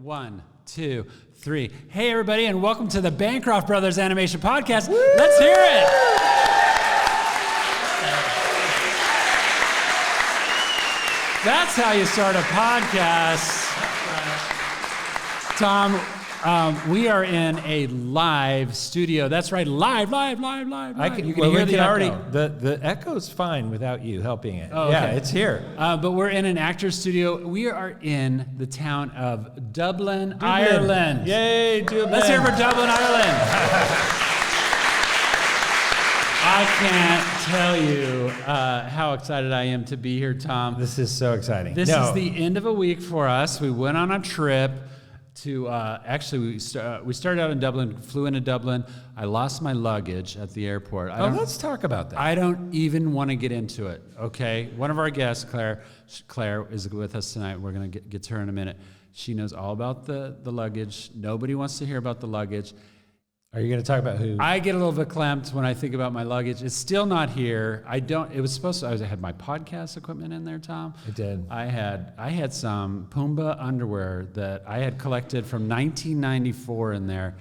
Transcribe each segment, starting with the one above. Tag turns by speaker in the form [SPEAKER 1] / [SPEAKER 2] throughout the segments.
[SPEAKER 1] 1, 2, 3. Hey, everybody, and welcome to the Bancroft Brothers Animation Podcast. Woo! Let's hear it. That's how you start a podcast. Tom, we are in a live studio. That's right, live. You can hear the echo.
[SPEAKER 2] The echo's fine without you helping it.
[SPEAKER 1] Oh, okay.
[SPEAKER 2] Yeah, it's here.
[SPEAKER 1] But we're in an actor's studio. We are in the town of Dublin, Ireland.
[SPEAKER 2] Yay, Dublin.
[SPEAKER 1] Let's hear it for Dublin, Ireland. I can't tell you how excited I am to be here, Tom.
[SPEAKER 2] This is so exciting.
[SPEAKER 1] This is the end of a week for us. We went on a trip to, we started out in Dublin, flew into Dublin. I lost my luggage at the airport.
[SPEAKER 2] Let's talk about that.
[SPEAKER 1] I don't even want to get into it, okay? One of our guests, Clare is with us tonight. We're going to get to her in a minute. She knows all about the luggage. Nobody wants to hear about the luggage.
[SPEAKER 2] Are you going to talk about who?
[SPEAKER 1] I get a little bit clamped when I think about my luggage. It's still not here. I had my podcast equipment in there, Tom.
[SPEAKER 2] It did.
[SPEAKER 1] I had some Pumbaa underwear that I had collected from 1994 in there,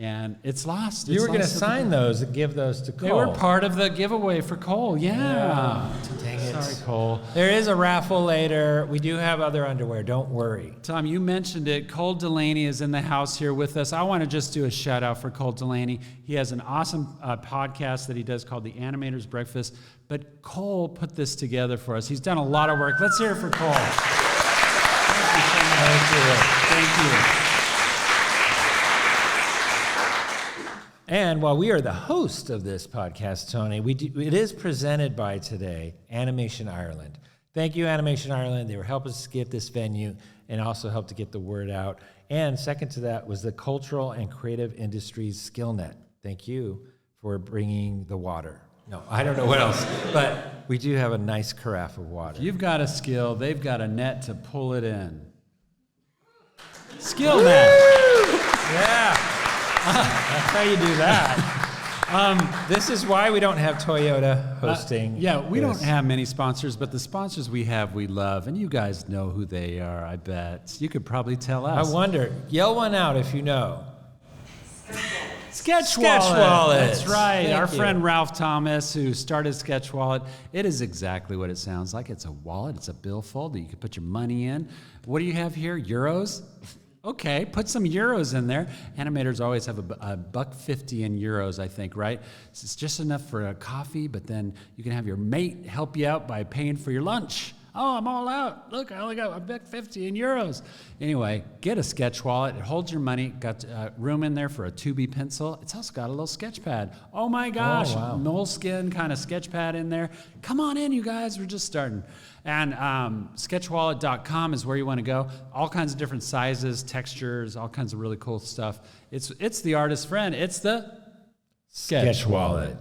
[SPEAKER 1] and it's lost.
[SPEAKER 2] You were going to sign those and give those to Cole.
[SPEAKER 1] They were part of the giveaway for Cole, yeah.
[SPEAKER 2] Dang it.
[SPEAKER 1] Sorry, Cole.
[SPEAKER 2] There is a raffle later. We do have other underwear. Don't worry.
[SPEAKER 1] Tom, you mentioned it. Cole Delaney is in the house here with us. I want to just do a shout out for Cole Delaney. He has an awesome podcast that he does called The Animator's Breakfast. But Cole put this together for us. He's done a lot of work. Let's hear it for Cole. Thank you so much. Thank you.
[SPEAKER 2] And while we are the host of this podcast, Tony, it is presented by today Animation Ireland. Thank you, Animation Ireland. They were helping us get this venue and also helped to get the word out. And second to that was the Cultural and Creative Industries SkillNet. Thank you for bringing the water. No, I don't know what else, but we do have a nice carafe of water.
[SPEAKER 1] If you've got a skill, they've got a net to pull it in. SkillNet.
[SPEAKER 2] Yeah. That's how you do that. This is why we don't have Toyota hosting.
[SPEAKER 1] We don't have many sponsors, but the sponsors we have, we love, and you guys know who they are, I bet. You could probably tell us.
[SPEAKER 2] I wonder. Yell one out if you know.
[SPEAKER 1] Sketch Wallet. That's right.
[SPEAKER 2] Thank
[SPEAKER 1] Our
[SPEAKER 2] you.
[SPEAKER 1] friend Ralph Thomas, who started Sketch Wallet, it is exactly what it sounds like. It's a wallet. It's a billfold that you can put your money in. What do you have here? Euros? Okay, put some euros in there. Animators always have a $1.50 in euros, I think, right? So it's just enough for a coffee, but then you can have your mate help you out by paying for your lunch. Oh, I'm all out. Look, I only got $1.50 in euros. Anyway, get a Sketch Wallet. It holds your money. Got room in there for a 2B pencil. It's also got a little sketch pad. Oh my gosh, moleskin kind of sketch pad in there. Come on in, you guys. We're just starting. And sketchwallet.com is where you want to go. All kinds of different sizes, textures, all kinds of really cool stuff. It's the artist's friend. It's the
[SPEAKER 2] Sketch Wallet.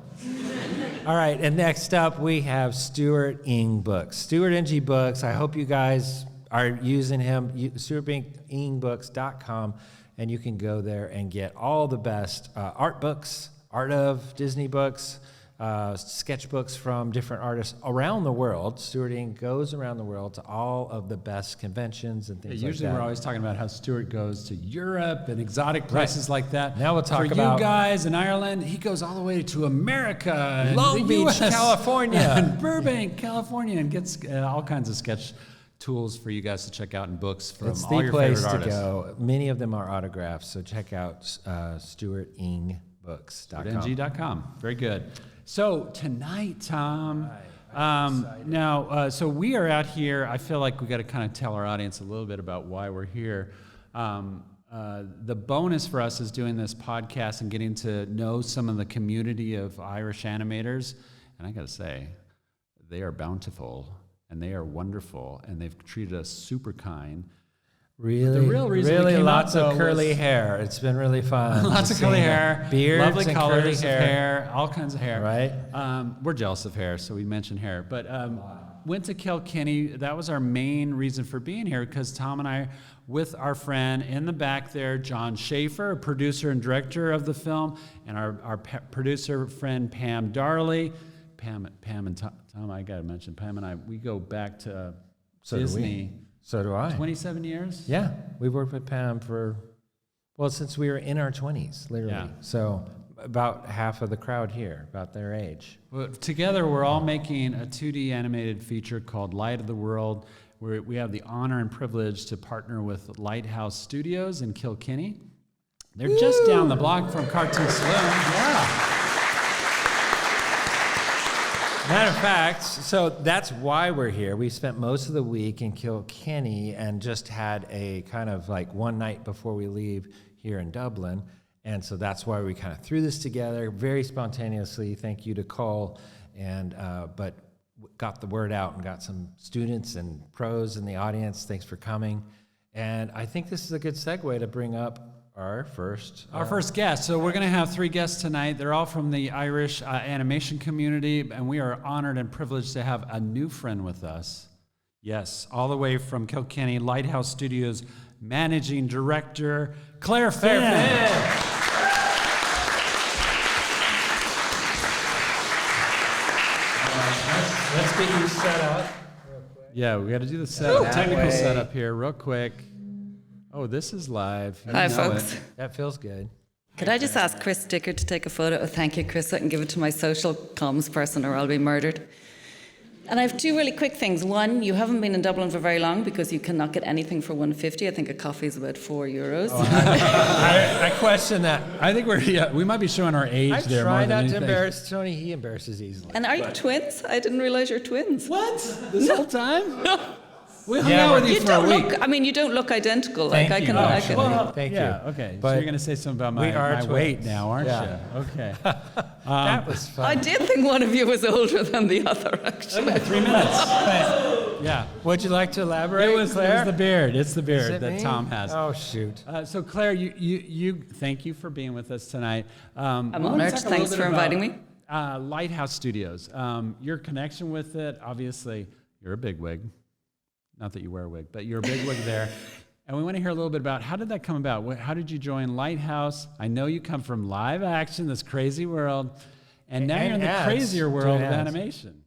[SPEAKER 2] All right, and next up we have Stuart Ing Books. Stuart Ing Books, I hope you guys are using him, stuartingbooks.com, and you can go there and get all the best art books, art of Disney books, sketchbooks from different artists around the world. Stuart Ing goes around the world to all of the best conventions and things like that.
[SPEAKER 1] Usually we're always talking about how Stuart goes to Europe and exotic places like that.
[SPEAKER 2] Now we'll talk
[SPEAKER 1] about... For you guys in Ireland, he goes all the way to America.
[SPEAKER 2] Long Beach, California.
[SPEAKER 1] And Burbank, California, and gets all kinds of sketch tools for you guys to check out and books from all your favorite artists. It's the place to go.
[SPEAKER 2] Many of them are autographs, so check out stuartingbooks.com.
[SPEAKER 1] stuarting.com. Very good. So tonight, Tom, so we are out here. I feel like we got to kind of tell our audience a little bit about why we're here. The bonus for us is doing this podcast and getting to know some of the community of Irish animators. And I got to say, they are bountiful and they are wonderful and they've treated us super kind.
[SPEAKER 2] Really,
[SPEAKER 1] the real reason
[SPEAKER 2] really
[SPEAKER 1] we came
[SPEAKER 2] lots
[SPEAKER 1] out,
[SPEAKER 2] of curly hair. It's been really fun.
[SPEAKER 1] Lots of curly hair,
[SPEAKER 2] beards,
[SPEAKER 1] lovely
[SPEAKER 2] and
[SPEAKER 1] colors
[SPEAKER 2] curly
[SPEAKER 1] of hair, all kinds of hair.
[SPEAKER 2] Right.
[SPEAKER 1] We're jealous of hair, so we mentioned hair. But went to Kelkinney. That was our main reason for being here, because Tom and I, with our friend in the back there, John Schaefer, producer and director of the film, and our producer friend Pam Darley. Pam and Tom, I got to mention, Pam and I, we go back to Disney.
[SPEAKER 2] So do I.
[SPEAKER 1] 27 years?
[SPEAKER 2] Yeah, we've worked with Pam since we were in our 20s, literally.
[SPEAKER 1] Yeah.
[SPEAKER 2] So about half of the crowd here, about their age.
[SPEAKER 1] Well, together, we're all making a 2D animated feature called Light of the World, where we have the honor and privilege to partner with Lighthouse Studios in Kelkinney. They're just down the block from Cartoon Saloon.
[SPEAKER 2] Yeah. Matter of fact, so that's why we're here. We spent most of the week in Kelkinney and just had a kind of like one night before we leave here in Dublin. And so that's why we kind of threw this together very spontaneously. Thank you to Cole. But got the word out and got some students and pros in the audience. Thanks for coming. And I think this is a good segue to bring up our first
[SPEAKER 1] guest. So we're going to have 3 guests tonight. They're all from the Irish animation community, and we are honored and privileged to have a new friend with us. Yes, all the way from Kelkinney, Lighthouse Studios Managing Director, Clare Finn.
[SPEAKER 2] Let's get you set up.
[SPEAKER 1] Yeah, we got to do the technical setup here real quick. Oh, this is live. You
[SPEAKER 3] Hi,
[SPEAKER 1] know
[SPEAKER 3] folks.
[SPEAKER 1] it.
[SPEAKER 2] That feels good.
[SPEAKER 3] Could I just ask Chris Dicker to take a photo? Oh, thank you, Chris. I can give it to my social comms person or I'll be murdered. And I have 2 really quick things. One, you haven't been in Dublin for very long because you cannot get anything for $1.50. I think a coffee is about €4.
[SPEAKER 2] I question that.
[SPEAKER 1] I think we might be showing our age
[SPEAKER 2] I
[SPEAKER 1] there.
[SPEAKER 2] try
[SPEAKER 1] more than
[SPEAKER 2] not to
[SPEAKER 1] anything.
[SPEAKER 2] embarrass Tony. He embarrasses easily.
[SPEAKER 3] And are you twins? I didn't realize you're twins.
[SPEAKER 1] What? This whole time? We hung
[SPEAKER 2] Yeah,
[SPEAKER 1] out with you
[SPEAKER 3] You
[SPEAKER 1] for
[SPEAKER 3] don't
[SPEAKER 1] a week.
[SPEAKER 3] look. I mean, you don't look identical.
[SPEAKER 2] Thank
[SPEAKER 3] Like I
[SPEAKER 2] you,
[SPEAKER 3] can.
[SPEAKER 2] actually.
[SPEAKER 3] I
[SPEAKER 2] Thank
[SPEAKER 1] Yeah,
[SPEAKER 2] you.
[SPEAKER 1] okay. So
[SPEAKER 2] But
[SPEAKER 1] you're going to say something about
[SPEAKER 2] we are
[SPEAKER 1] my
[SPEAKER 2] twins.
[SPEAKER 1] weight now, aren't
[SPEAKER 2] Yeah.
[SPEAKER 1] you? Okay.
[SPEAKER 2] That was fun.
[SPEAKER 3] I did think one of you was older than the other, actually.
[SPEAKER 1] Okay, 3 minutes. Yeah.
[SPEAKER 2] Would you like to elaborate,
[SPEAKER 1] It was
[SPEAKER 2] Claire?
[SPEAKER 1] the beard. It's the
[SPEAKER 2] Is
[SPEAKER 1] beard
[SPEAKER 2] it
[SPEAKER 1] that
[SPEAKER 2] me?
[SPEAKER 1] Tom has.
[SPEAKER 2] Oh, shoot.
[SPEAKER 1] So Claire, you thank you for being with us tonight.
[SPEAKER 3] I'm honored. Thanks for inviting me.
[SPEAKER 1] Lighthouse Studios. Your connection with it, obviously, you're a bigwig. Not that you wear a wig, but you're a bigwig there. And we want to hear a little bit about how did that come about? How did you join Lighthouse? I know you come from live action, this crazy world, and now you're in the
[SPEAKER 2] ads.
[SPEAKER 1] crazier world of
[SPEAKER 2] Doing ads.
[SPEAKER 1] animation.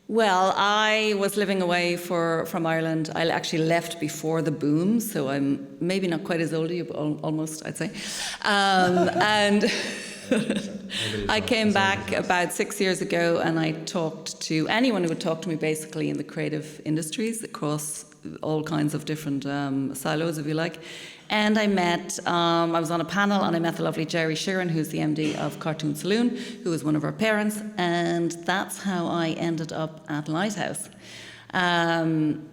[SPEAKER 3] Well, I was living away from Ireland. I actually left before the boom, so I'm maybe not quite as old as you, but almost, I'd say. And I came back about 6 years ago, and I talked to anyone who would talk to me basically in the creative industries across all kinds of different silos, if you like. And I was on a panel and I met the lovely Jerry Sheeran, who's the MD of Cartoon Saloon, who was one of our parents. And that's how I ended up at Lighthouse. And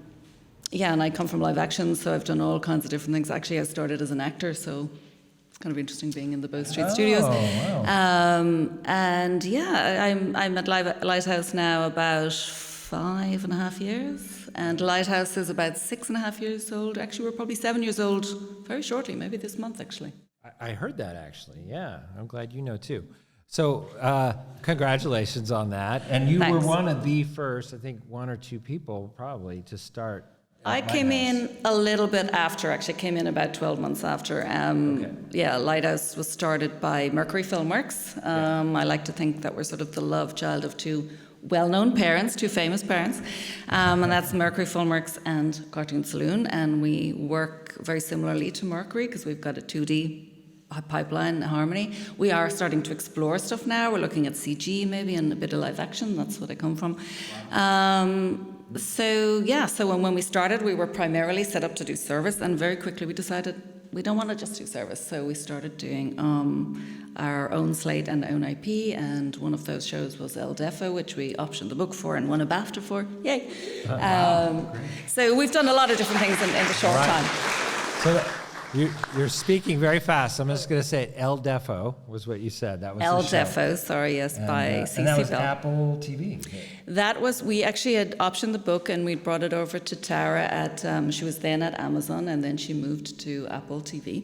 [SPEAKER 3] I come from live action, so I've done all kinds of different things. Actually, I started as an actor, so it's kind of interesting being in the Bow Street Studios.
[SPEAKER 2] Wow.
[SPEAKER 3] I'm at Lighthouse now about 5.5 years. And Lighthouse is about 6.5 years old. Actually, we're probably 7 years old very shortly, maybe this month, actually.
[SPEAKER 2] I heard that, actually. Yeah, I'm glad you know, too. So congratulations on that. And you were
[SPEAKER 3] Thanks.
[SPEAKER 2] one of the first, I think, 1 or 2 people probably to start.
[SPEAKER 3] I came in a little bit after, actually. I came in about 12 months after. Lighthouse was started by Mercury Filmworks. I like to think that we're sort of the love child of 2 well-known parents, 2 famous parents, and that's Mercury Filmworks and Cartoon Saloon, and we work very similarly to Mercury because we've got a 2D pipeline, Harmony. We are starting to explore stuff now. We're looking at CG maybe and a bit of live action. That's what I come from. So when we started, we were primarily set up to do service, and very quickly we decided we don't want to just do service. So we started doing our own slate and own IP, and one of those shows was El Defo, which we optioned the book for and won a BAFTA for. Yay! So we've done a lot of different things in the short time.
[SPEAKER 2] So you're speaking very fast. I'm just going to say El Defo was what you said. That was
[SPEAKER 3] El
[SPEAKER 2] the show.
[SPEAKER 3] Defo, sorry, yes, by
[SPEAKER 2] And that
[SPEAKER 3] CC
[SPEAKER 2] was
[SPEAKER 3] Bell.
[SPEAKER 2] Apple TV.
[SPEAKER 3] That was, we actually had optioned the book and we brought it over to Tara at, she was then at Amazon and then she moved to Apple TV.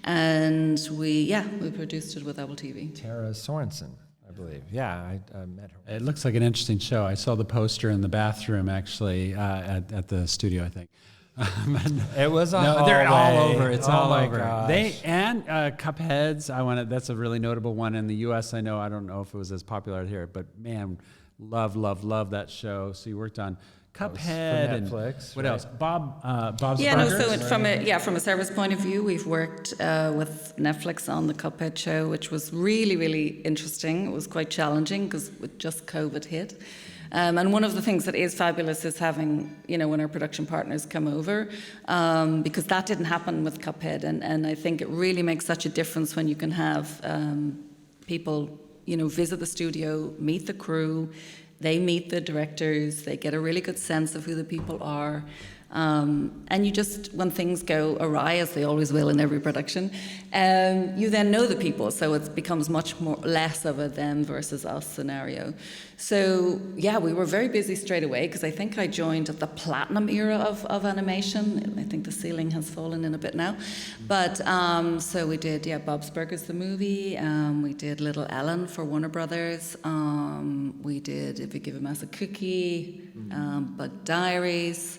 [SPEAKER 3] And we produced it with Apple TV.
[SPEAKER 2] Tara Sorensen, I believe. Yeah, I met her.
[SPEAKER 1] It looks like an interesting show. I saw the poster in the bathroom, actually, at the studio, I think.
[SPEAKER 2] It was a
[SPEAKER 1] No, they're all
[SPEAKER 2] hallway.
[SPEAKER 1] over. It's
[SPEAKER 2] Oh
[SPEAKER 1] all
[SPEAKER 2] my
[SPEAKER 1] over.
[SPEAKER 2] gosh.
[SPEAKER 1] They and Cupheads. That's a really notable one in the U.S. I don't know if it was as popular here, but man, love that show. So you worked on Cuphead
[SPEAKER 2] for
[SPEAKER 1] and
[SPEAKER 2] Netflix,
[SPEAKER 1] what
[SPEAKER 2] right?
[SPEAKER 1] else? Bob's
[SPEAKER 3] Yeah, no.
[SPEAKER 1] Burgers?
[SPEAKER 3] So from a service point of view, we've worked with Netflix on the Cuphead show, which was really, really interesting. It was quite challenging because just COVID hit. And one of the things that is fabulous is having, when our production partners come over, because that didn't happen with Cuphead. And I think it really makes such a difference when you can have people, visit the studio, meet the crew, they meet the directors, they get a really good sense of who the people are. And you just, when things go awry, as they always will in every production, you then know the people, so it becomes much less of a them versus us scenario. So yeah, we were very busy straight away because I think I joined at the platinum era of animation. I think the ceiling has fallen in a bit now. But so we did, Bob's Burgers the movie, we did Little Ellen for Warner Brothers, we did If You Give a Mouse a Cookie, Bug Diaries,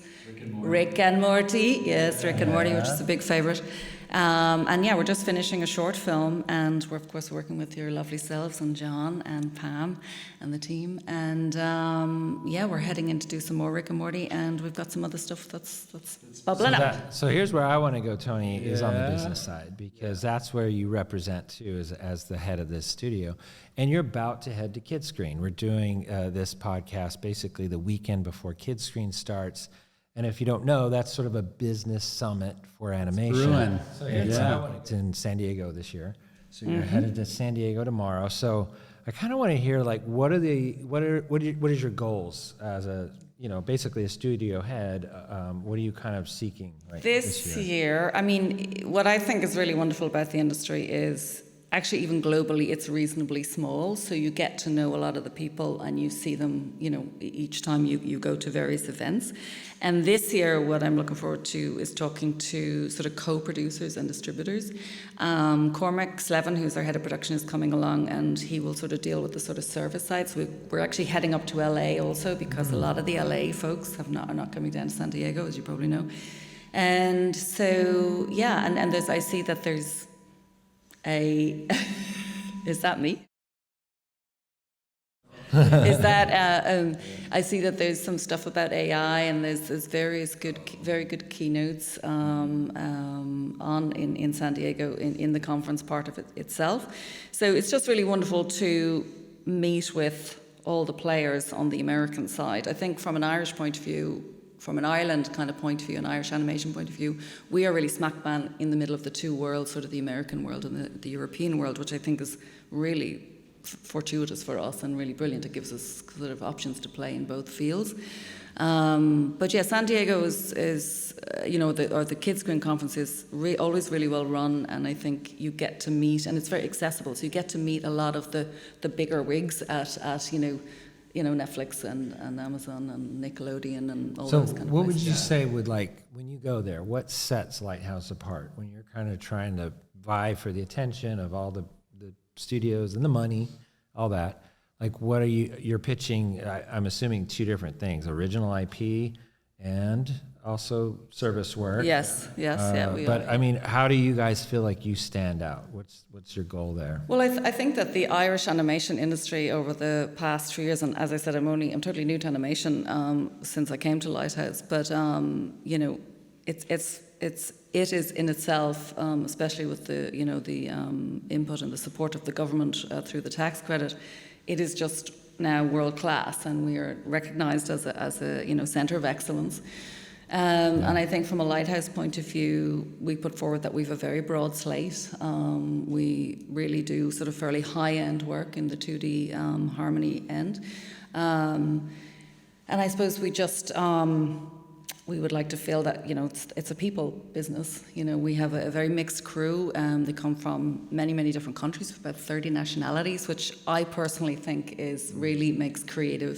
[SPEAKER 3] Rick and Morty, yes, Rick and Morty, which is a big favourite. And we're just finishing a short film, and we're of course working with your lovely selves and John and Pam and the team. And we're heading in to do some more Rick and Morty, and we've got some other stuff that's bubbling up.
[SPEAKER 2] So here's where I want to go, Tony, is on the business side, because that's where you represent too, as the head of this studio. And you're about to head to Kids Screen. We're doing this podcast basically the weekend before Kids Screen starts. And if you don't know, that's sort of a business summit for animation. So it's in San Diego this year. So you're headed to San Diego tomorrow. So I kind of want to hear, like, what is your goals as a, basically a studio head? What are you kind of seeking
[SPEAKER 3] this year? I mean, what I think is really wonderful about the industry is actually, even globally, it's reasonably small, so you get to know a lot of the people and you see them, each time you go to various events. And this year, what I'm looking forward to is talking to sort of co-producers and distributors. Cormac Slevin, who's our head of production, is coming along, and he will sort of deal with the sort of service side. So we're actually heading up to LA also, because a lot of the LA folks are not coming down to San Diego, as you probably know. And so, and I see that there's is that me? Is that I see that there's some stuff about AI, and there's various very good keynotes in San Diego in the conference part of it itself. So it's just really wonderful to meet with all the players on the American side. I think from an Irish point of view, from an Ireland kind of point of view, an Irish animation point of view, we are really smack bang in the middle of the two worlds, sort of the American world and the European world, which I think is really fortuitous for us and really brilliant. It gives us sort of options to play in both fields. But San Diego is the Kids Screen conference is always really well run, and I think you get to meet, and it's very accessible, so you get to meet a lot of the bigger wigs at Netflix and Amazon and Nickelodeon and all those kind of places.
[SPEAKER 2] So what would you say would, when you go there, what sets Lighthouse apart when you're kind of trying to vie for the attention of all the studios and the money, all that? Like, what are you're pitching? I'm assuming two different things: original IP and also service work.
[SPEAKER 3] Yes, we are.
[SPEAKER 2] But I mean, how do you guys feel like you stand out? What's your goal there?
[SPEAKER 3] Well, I think that the Irish animation industry over the past 3 years, and as I said, I'm totally new to animation since I came to Lighthouse, but it is in itself, especially with the input and the support of the government through the tax credit, it is just now world class, and we are recognised as a centre of excellence. And I think from a Lighthouse point of view, we put forward that we have a very broad slate. We really do sort of fairly high-end work in the 2D harmony end. And I suppose we just, we would like to feel that, it's a people business. We have a very mixed crew. They come from many, many different countries, about 30 nationalities, which I personally think really makes creative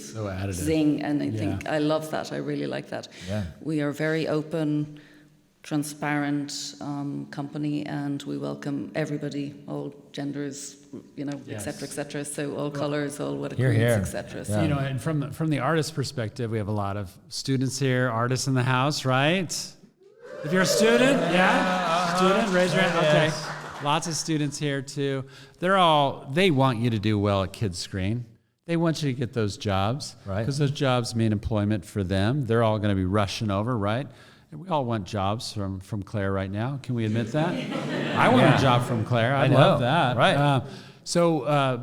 [SPEAKER 3] zing. And I think I love that. I really like that. Yeah. We are very open, transparent company, and we welcome everybody, all genders, et cetera, so all colors, all what it means, et cetera. So,
[SPEAKER 1] and from the artist perspective, we have a lot of students here, artists in the house, right? If you're a student, student, raise your hand. Okay, lots of students here too. They want you to do well at Kids Screen. They want you to get those jobs,
[SPEAKER 2] Right.
[SPEAKER 1] Because those jobs mean employment for them. They're all going to be rushing over, right? And we all want jobs from Clare right now. Can we admit that? I want a job from Clare. I love that.
[SPEAKER 2] Right.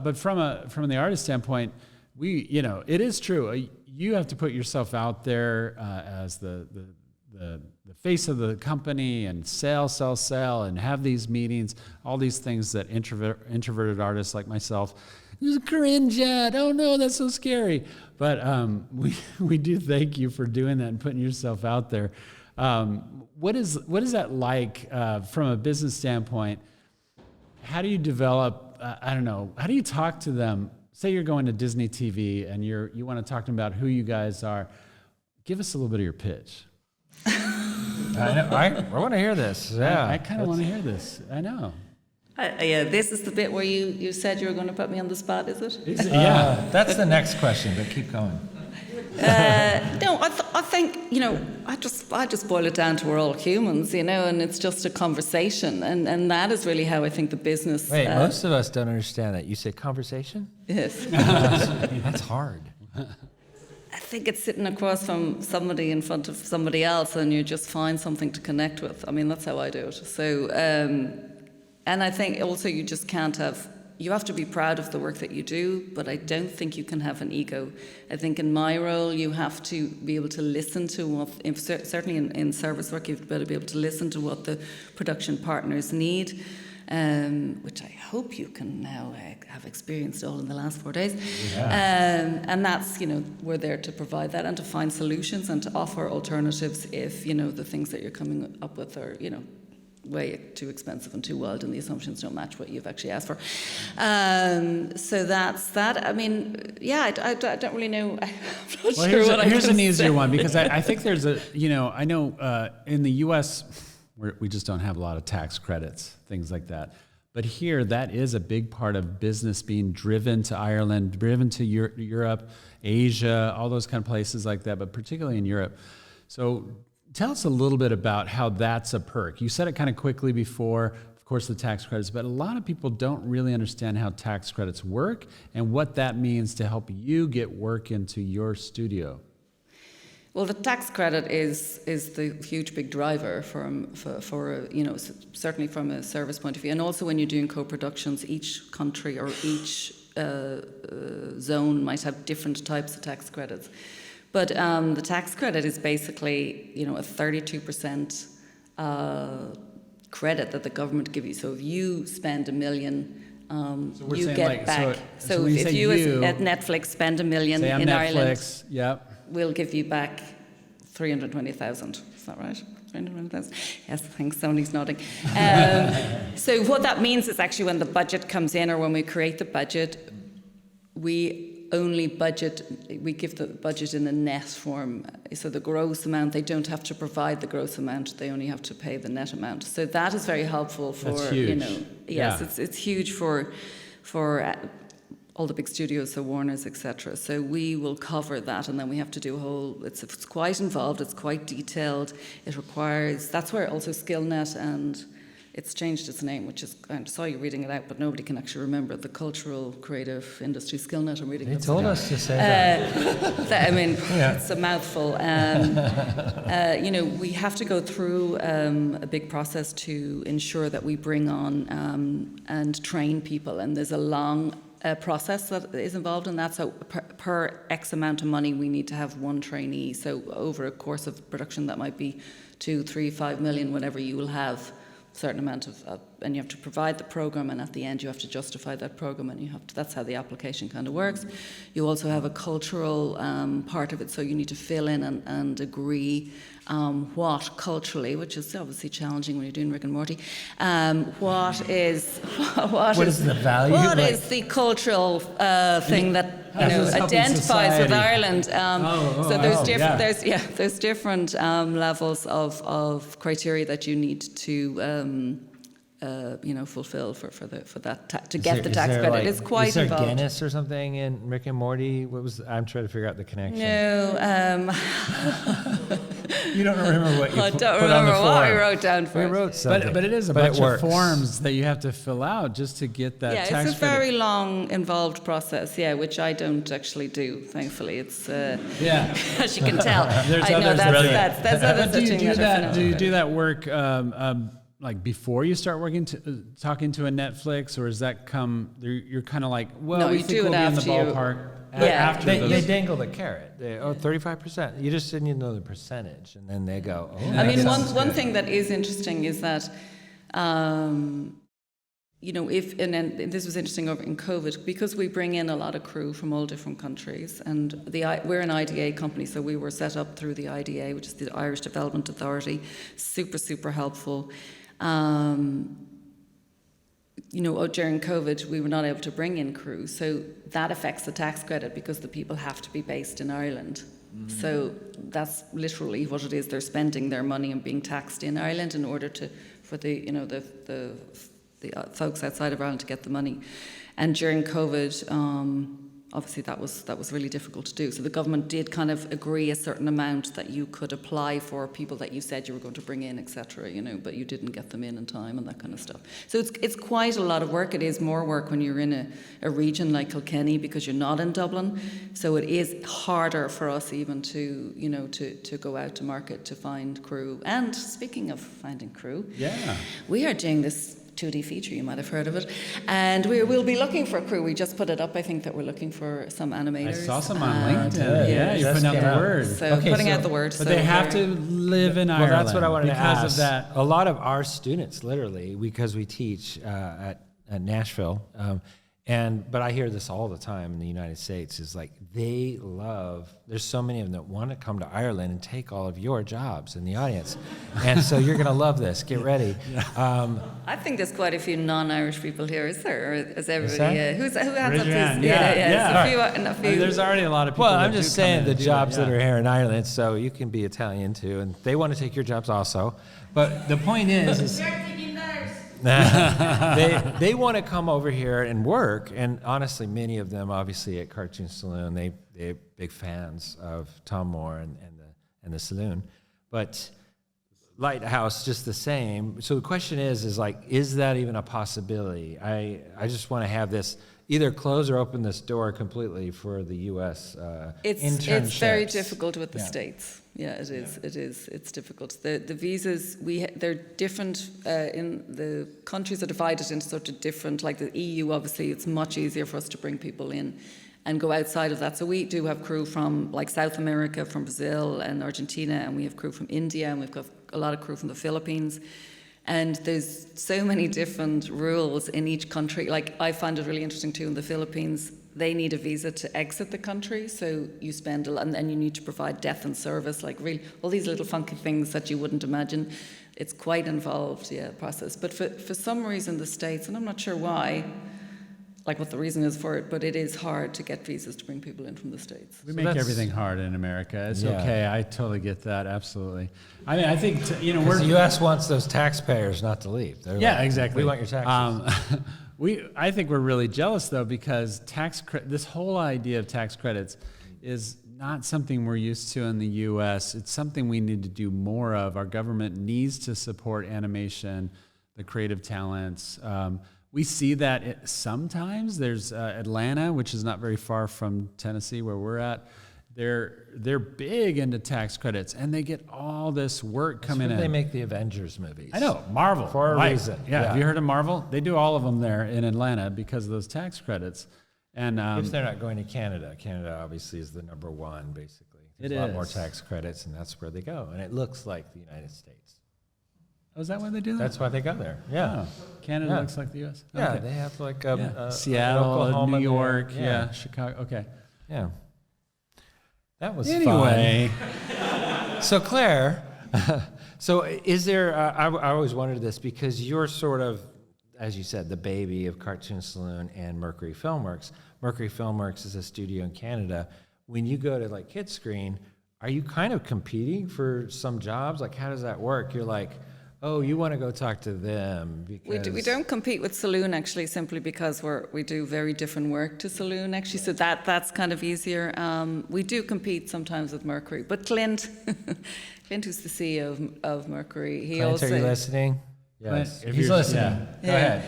[SPEAKER 1] But from the artist standpoint, it is true. You have to put yourself out there as the face of the company and sell, and have these meetings, all these things that introverted artists like myself just cringe at. Oh no, that's so scary. But we do thank you for doing that and putting yourself out there. What is that like from a business standpoint? How do you develop? I don't know. How do you talk to them? Say you're going to Disney TV and you want to talk to them about who you guys are. Give us a little bit of your pitch.
[SPEAKER 2] I want to hear this. Yeah,
[SPEAKER 1] I kind of want to hear this. I know.
[SPEAKER 3] Yeah, this is the bit where you said you were going to put me on the spot, is it?
[SPEAKER 2] Yeah, that's the next question, but keep going.
[SPEAKER 3] No, I think, I just boil it down to we're all humans, and it's just a conversation. And that is really how I think the business...
[SPEAKER 2] Wait, most of us don't understand that. You say conversation?
[SPEAKER 3] Yes.
[SPEAKER 2] That's hard.
[SPEAKER 3] I think it's sitting across from somebody in front of somebody else and you just find something to connect with. I mean, that's how I do it. So, and I think also you just can't you have to be proud of the work that you do, but I don't think you can have an ego. I think in my role, you have to be able to listen to certainly in service work, you've got to be able to listen to what the production partners need, which I hope you can now have experienced all in the last 4 days. Yeah. And that's, we're there to provide that and to find solutions and to offer alternatives if, the things that you're coming up with are, way too expensive and too wild and the assumptions don't match what you've actually asked for. So that's that. I mean, yeah, I don't really know. I'm not sure what
[SPEAKER 1] here's an easier one, because I think there's I know in the U.S. we just don't have a lot of tax credits, things like that. But here, that is a big part of business being driven to Ireland, driven to Europe, Asia, all those kind of places like that, but particularly in Europe. So tell us a little bit about how that's a perk. You said it kind of quickly before, of course, the tax credits, but a lot of people don't really understand how tax credits work and what that means to help you get work into your studio.
[SPEAKER 3] Well, the tax credit is the huge big driver for certainly from a service point of view, and also when you're doing co-productions, each country or each zone might have different types of tax credits. But the tax credit is basically, a 32% credit that the government gives you. So if you spend $1 million, you get back. So if you at Netflix spend $1 million in Ireland, we'll give you back 320,000. Is that right? 320,000. Yes, thanks. Somebody's nodding. So what that means is actually when the budget comes in or when we create the budget, we give the budget in a net form. So the gross amount, they don't have to provide the gross amount, they only have to pay the net amount. So that is very helpful for,
[SPEAKER 1] that's huge.
[SPEAKER 3] It's huge for all the big studios, so Warner's, etc. So we will cover that, and then we have to do it's quite involved, it's quite detailed, that's where also SkillNet and it's changed its name, which is, I saw you reading it out, but nobody can actually remember the cultural creative industry SkillNet. I'm reading it.
[SPEAKER 2] They told us to say that.
[SPEAKER 3] It's a mouthful. We have to go through a big process to ensure that we bring on and train people, and there's a long process that is involved in that. So per X amount of money, we need to have one trainee. So over a course of production, that might be 2, 3, 5 million, whatever, you will have certain amount of, and you have to provide the program, and at the end you have to justify that program, and that's how the application kind of works. You also have a cultural part of it, so you need to fill in and agree what culturally, which is obviously challenging when you're doing Rick and Morty, what is
[SPEAKER 2] the value?
[SPEAKER 3] What is the cultural thing that identifies with Ireland? So there's different levels of criteria that you need to fulfill for that to get the tax credit.
[SPEAKER 2] Like,
[SPEAKER 3] it's quite
[SPEAKER 2] is there
[SPEAKER 3] involved.
[SPEAKER 2] Guinness or something in Rick and Morty? I'm trying to figure out the connection.
[SPEAKER 3] No,
[SPEAKER 2] You don't remember what you
[SPEAKER 3] I
[SPEAKER 2] put
[SPEAKER 3] don't
[SPEAKER 2] on the
[SPEAKER 3] remember what I
[SPEAKER 2] form.
[SPEAKER 3] wrote down for
[SPEAKER 2] We
[SPEAKER 3] it.
[SPEAKER 2] wrote something.
[SPEAKER 1] But it is a bunch of forms that you have to fill out just to get that tax credit.
[SPEAKER 3] It's a very long, involved process, which I don't actually do, thankfully. It's, as you can tell.
[SPEAKER 1] There's
[SPEAKER 3] I know
[SPEAKER 1] others
[SPEAKER 3] that's others
[SPEAKER 1] But do you do that? Do you
[SPEAKER 3] that?
[SPEAKER 1] do that work like before you start working talking to a Netflix, or does that come? You're kind of like, well,
[SPEAKER 3] No,
[SPEAKER 1] we
[SPEAKER 3] you
[SPEAKER 1] think
[SPEAKER 3] do
[SPEAKER 1] we'll
[SPEAKER 3] it
[SPEAKER 1] be in the
[SPEAKER 3] after you-
[SPEAKER 1] ballpark.
[SPEAKER 3] Yeah.
[SPEAKER 1] After
[SPEAKER 2] They
[SPEAKER 1] those.
[SPEAKER 2] dangle the carrot. 35%. You just didn't even know the percentage, and then they go. Oh,
[SPEAKER 3] I mean,
[SPEAKER 2] that sounds
[SPEAKER 3] one
[SPEAKER 2] good.
[SPEAKER 3] thing that is interesting is that, and this was interesting over in COVID, because we bring in a lot of crew from all different countries, and we're an IDA company, so we were set up through the IDA, which is the Irish Development Authority, super, super helpful. During COVID, we were not able to bring in crew, so that affects the tax credit because the people have to be based in Ireland. So that's literally what it is. They're spending their money and being taxed in Ireland in order for the folks outside of Ireland to get the money. And during COVID, obviously that was really difficult to do. So the government did kind of agree a certain amount that you could apply for people that you said you were going to bring in, etc. But you didn't get them in time and that kind of stuff. So it's quite a lot of work. It is more work when you're in a region like Kilkenny because you're not in Dublin. So it is harder for us even to go out to market to find crew. And speaking of finding crew, we are doing this 2D feature, you might have heard of it, and we'll be looking for a crew. We just put it up. I think that we're looking for some animators.
[SPEAKER 1] I saw some on LinkedIn. You're putting out the word.
[SPEAKER 3] So putting out the word.
[SPEAKER 1] But they have to live in Ireland.
[SPEAKER 2] Well, that's what I wanted to ask.
[SPEAKER 1] Because of that.
[SPEAKER 2] A lot of our students, literally, because we teach at Nashville, but I hear this all the time in the United States, is like there's so many of them that want to come to Ireland and take all of your jobs in the audience. And so you're going to love this. Get ready.
[SPEAKER 3] I think there's quite a few non-Irish people here, is there? Or is everybody? Who has up
[SPEAKER 1] Raise your hand.
[SPEAKER 3] his?
[SPEAKER 1] Yeah.
[SPEAKER 3] A few.
[SPEAKER 1] There's already a lot of people.
[SPEAKER 2] Well,
[SPEAKER 1] that
[SPEAKER 2] I'm
[SPEAKER 1] do
[SPEAKER 2] just
[SPEAKER 1] come in
[SPEAKER 2] saying the
[SPEAKER 1] and do
[SPEAKER 2] jobs
[SPEAKER 1] it,
[SPEAKER 2] that are here in Ireland, so you can be Italian too, and they want to take your jobs also. But the point is they want to come over here and work, and honestly, many of them, obviously, at Cartoon Saloon, they're big fans of Tom Moore and the Saloon, but Lighthouse just the same. So the question is like, is that even a possibility? I just want to have this either close or open this door completely for the U.S.
[SPEAKER 3] It's very difficult with the
[SPEAKER 2] Yeah.
[SPEAKER 3] States. Yeah, it is. Yeah. It is. It's difficult. The visas they're different. In the countries are divided into sort of different. Like the EU, obviously, it's much easier for us to bring people in and go outside of that. So we do have crew from like South America, from Brazil and Argentina, and we have crew from India, and we've got a lot of crew from the Philippines. And there's so many different rules in each country. Like I find it really interesting too in the Philippines. They need a visa to exit the country, so you spend a lot, and then you need to provide death and service, like really all these little funky things that you wouldn't imagine. It's quite involved, process. But for some reason, the States, and I'm not sure why, like what the reason is for it, but it is hard to get visas to bring people in from the States.
[SPEAKER 1] We make everything hard in America. It's okay. I totally get that. Absolutely. I mean, I think we're
[SPEAKER 2] the U.S. wants those taxpayers not to leave. They're like,
[SPEAKER 1] exactly.
[SPEAKER 2] We want your taxes.
[SPEAKER 1] I think we're really jealous though, because this whole idea of tax credits is not something we're used to in the U.S. It's something we need to do more of. Our government needs to support animation, the creative talents. We see that sometimes. There's Atlanta, which is not very far from Tennessee, where we're at. They're big into tax credits, and they get all this work coming in.
[SPEAKER 2] They make the Avengers movies.
[SPEAKER 1] I know, Marvel.
[SPEAKER 2] For a reason.
[SPEAKER 1] Yeah. Have you heard of Marvel? They do all of them there in Atlanta because of those tax credits. And
[SPEAKER 2] if they're not going to Canada, Canada obviously is the number one, basically. There's a lot more tax credits, and that's where they go. And it looks like the United States.
[SPEAKER 1] Oh, is that why they do that?
[SPEAKER 2] That's why they go there. Yeah.
[SPEAKER 1] Oh, Canada looks like the U.S.
[SPEAKER 2] Yeah,
[SPEAKER 1] Okay.
[SPEAKER 2] they have like
[SPEAKER 1] Seattle,
[SPEAKER 2] Oklahoma
[SPEAKER 1] New York,
[SPEAKER 2] there.
[SPEAKER 1] Chicago. Okay.
[SPEAKER 2] Yeah. That was
[SPEAKER 1] Anyway.
[SPEAKER 2] fun. So Claire, so is there, I always wondered this because you're sort of, as you said, the baby of Cartoon Saloon and Mercury Filmworks. Mercury Filmworks is a studio in Canada. When you go to like Kids Screen, are you kind of competing for some jobs? Like, how does that work? You're like, oh, you want to go talk to them because
[SPEAKER 3] We don't compete with Saloon actually, simply because we do very different work to Saloon actually, so that's kind of easier. We do compete sometimes with Mercury, but Clint, Clint, who's the CEO of Mercury, he
[SPEAKER 2] Clint,
[SPEAKER 3] also.
[SPEAKER 2] are you listening?
[SPEAKER 1] Clint,
[SPEAKER 2] Yes.
[SPEAKER 1] if
[SPEAKER 2] He's
[SPEAKER 1] you're-
[SPEAKER 2] listening.
[SPEAKER 1] yeah.
[SPEAKER 2] Go ahead.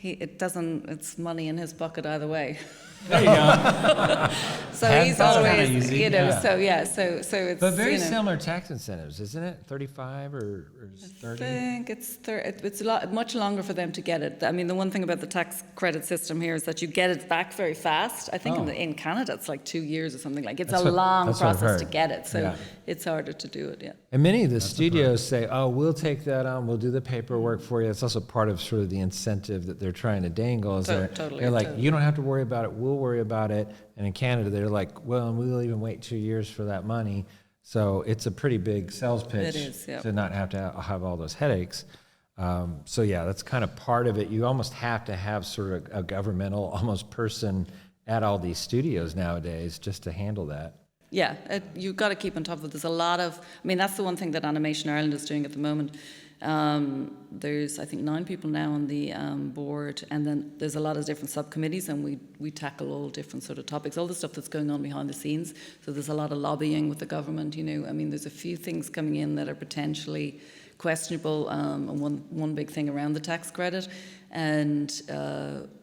[SPEAKER 3] It's money in his pocket either way.
[SPEAKER 1] There you go.
[SPEAKER 3] So
[SPEAKER 2] Hadn't
[SPEAKER 3] he's
[SPEAKER 2] thought of
[SPEAKER 3] always,
[SPEAKER 2] that.
[SPEAKER 1] Easy,
[SPEAKER 2] yeah.
[SPEAKER 3] so it's.
[SPEAKER 2] But very similar tax incentives, isn't it? 35 or
[SPEAKER 3] I
[SPEAKER 2] 30?
[SPEAKER 3] think it's much longer for them to get it. I mean, the one thing about the tax credit system here is that you get it back very fast. I think in Canada it's like 2 years or something. Like it's
[SPEAKER 2] That's
[SPEAKER 3] a
[SPEAKER 2] what-
[SPEAKER 3] long
[SPEAKER 2] that's what I've
[SPEAKER 3] process to
[SPEAKER 2] heard.
[SPEAKER 3] get it, so
[SPEAKER 2] Yeah.
[SPEAKER 3] it's harder to do it. Yeah.
[SPEAKER 2] And many of the studios say, oh, we'll take that on, we'll do the paperwork for you. It's also part of sort of the incentive that they're trying to dangle. Is
[SPEAKER 3] Totally,
[SPEAKER 2] they're like,
[SPEAKER 3] totally.
[SPEAKER 2] you don't have to worry about it, we'll worry about it. And in Canada, they're like, well, and we'll even wait 2 years for that money. So it's a pretty big sales pitch
[SPEAKER 3] It is, yeah.
[SPEAKER 2] to not have to have all those headaches. So yeah, that's kind of part of it. You almost have to have sort of a governmental almost person at all these studios nowadays just to handle that.
[SPEAKER 3] Yeah, you've got to keep on top of it. There's a lot of, I mean, that's the one thing that Animation Ireland is doing at the moment. There's, I think, 9 people now on the board, and then there's a lot of different subcommittees, and we tackle all different sort of topics, all the stuff that's going on behind the scenes. So there's a lot of lobbying with the government, you know. I mean, there's a few things coming in that are potentially questionable, and one big thing around the tax credit, and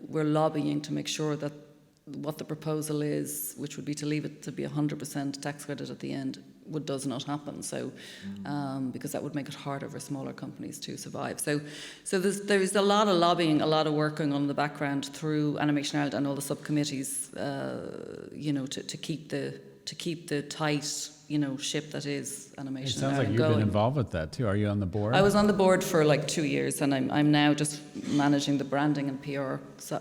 [SPEAKER 3] we're lobbying to make sure that what the proposal is, which would be to leave it to be 100% tax credit at the end, does not happen. So, because that would make it harder for smaller companies to survive. So there's a lot of lobbying, a lot of work going on in the background through Animation Ireland and all the subcommittees, you know, to keep the tight, you know, ship that is
[SPEAKER 1] It
[SPEAKER 3] Animation
[SPEAKER 1] sounds like
[SPEAKER 3] Ireland
[SPEAKER 1] you've
[SPEAKER 3] going.
[SPEAKER 1] been involved with that too. Are you on the board?
[SPEAKER 3] I was on the board for like 2 years, and I'm now just managing the branding and PR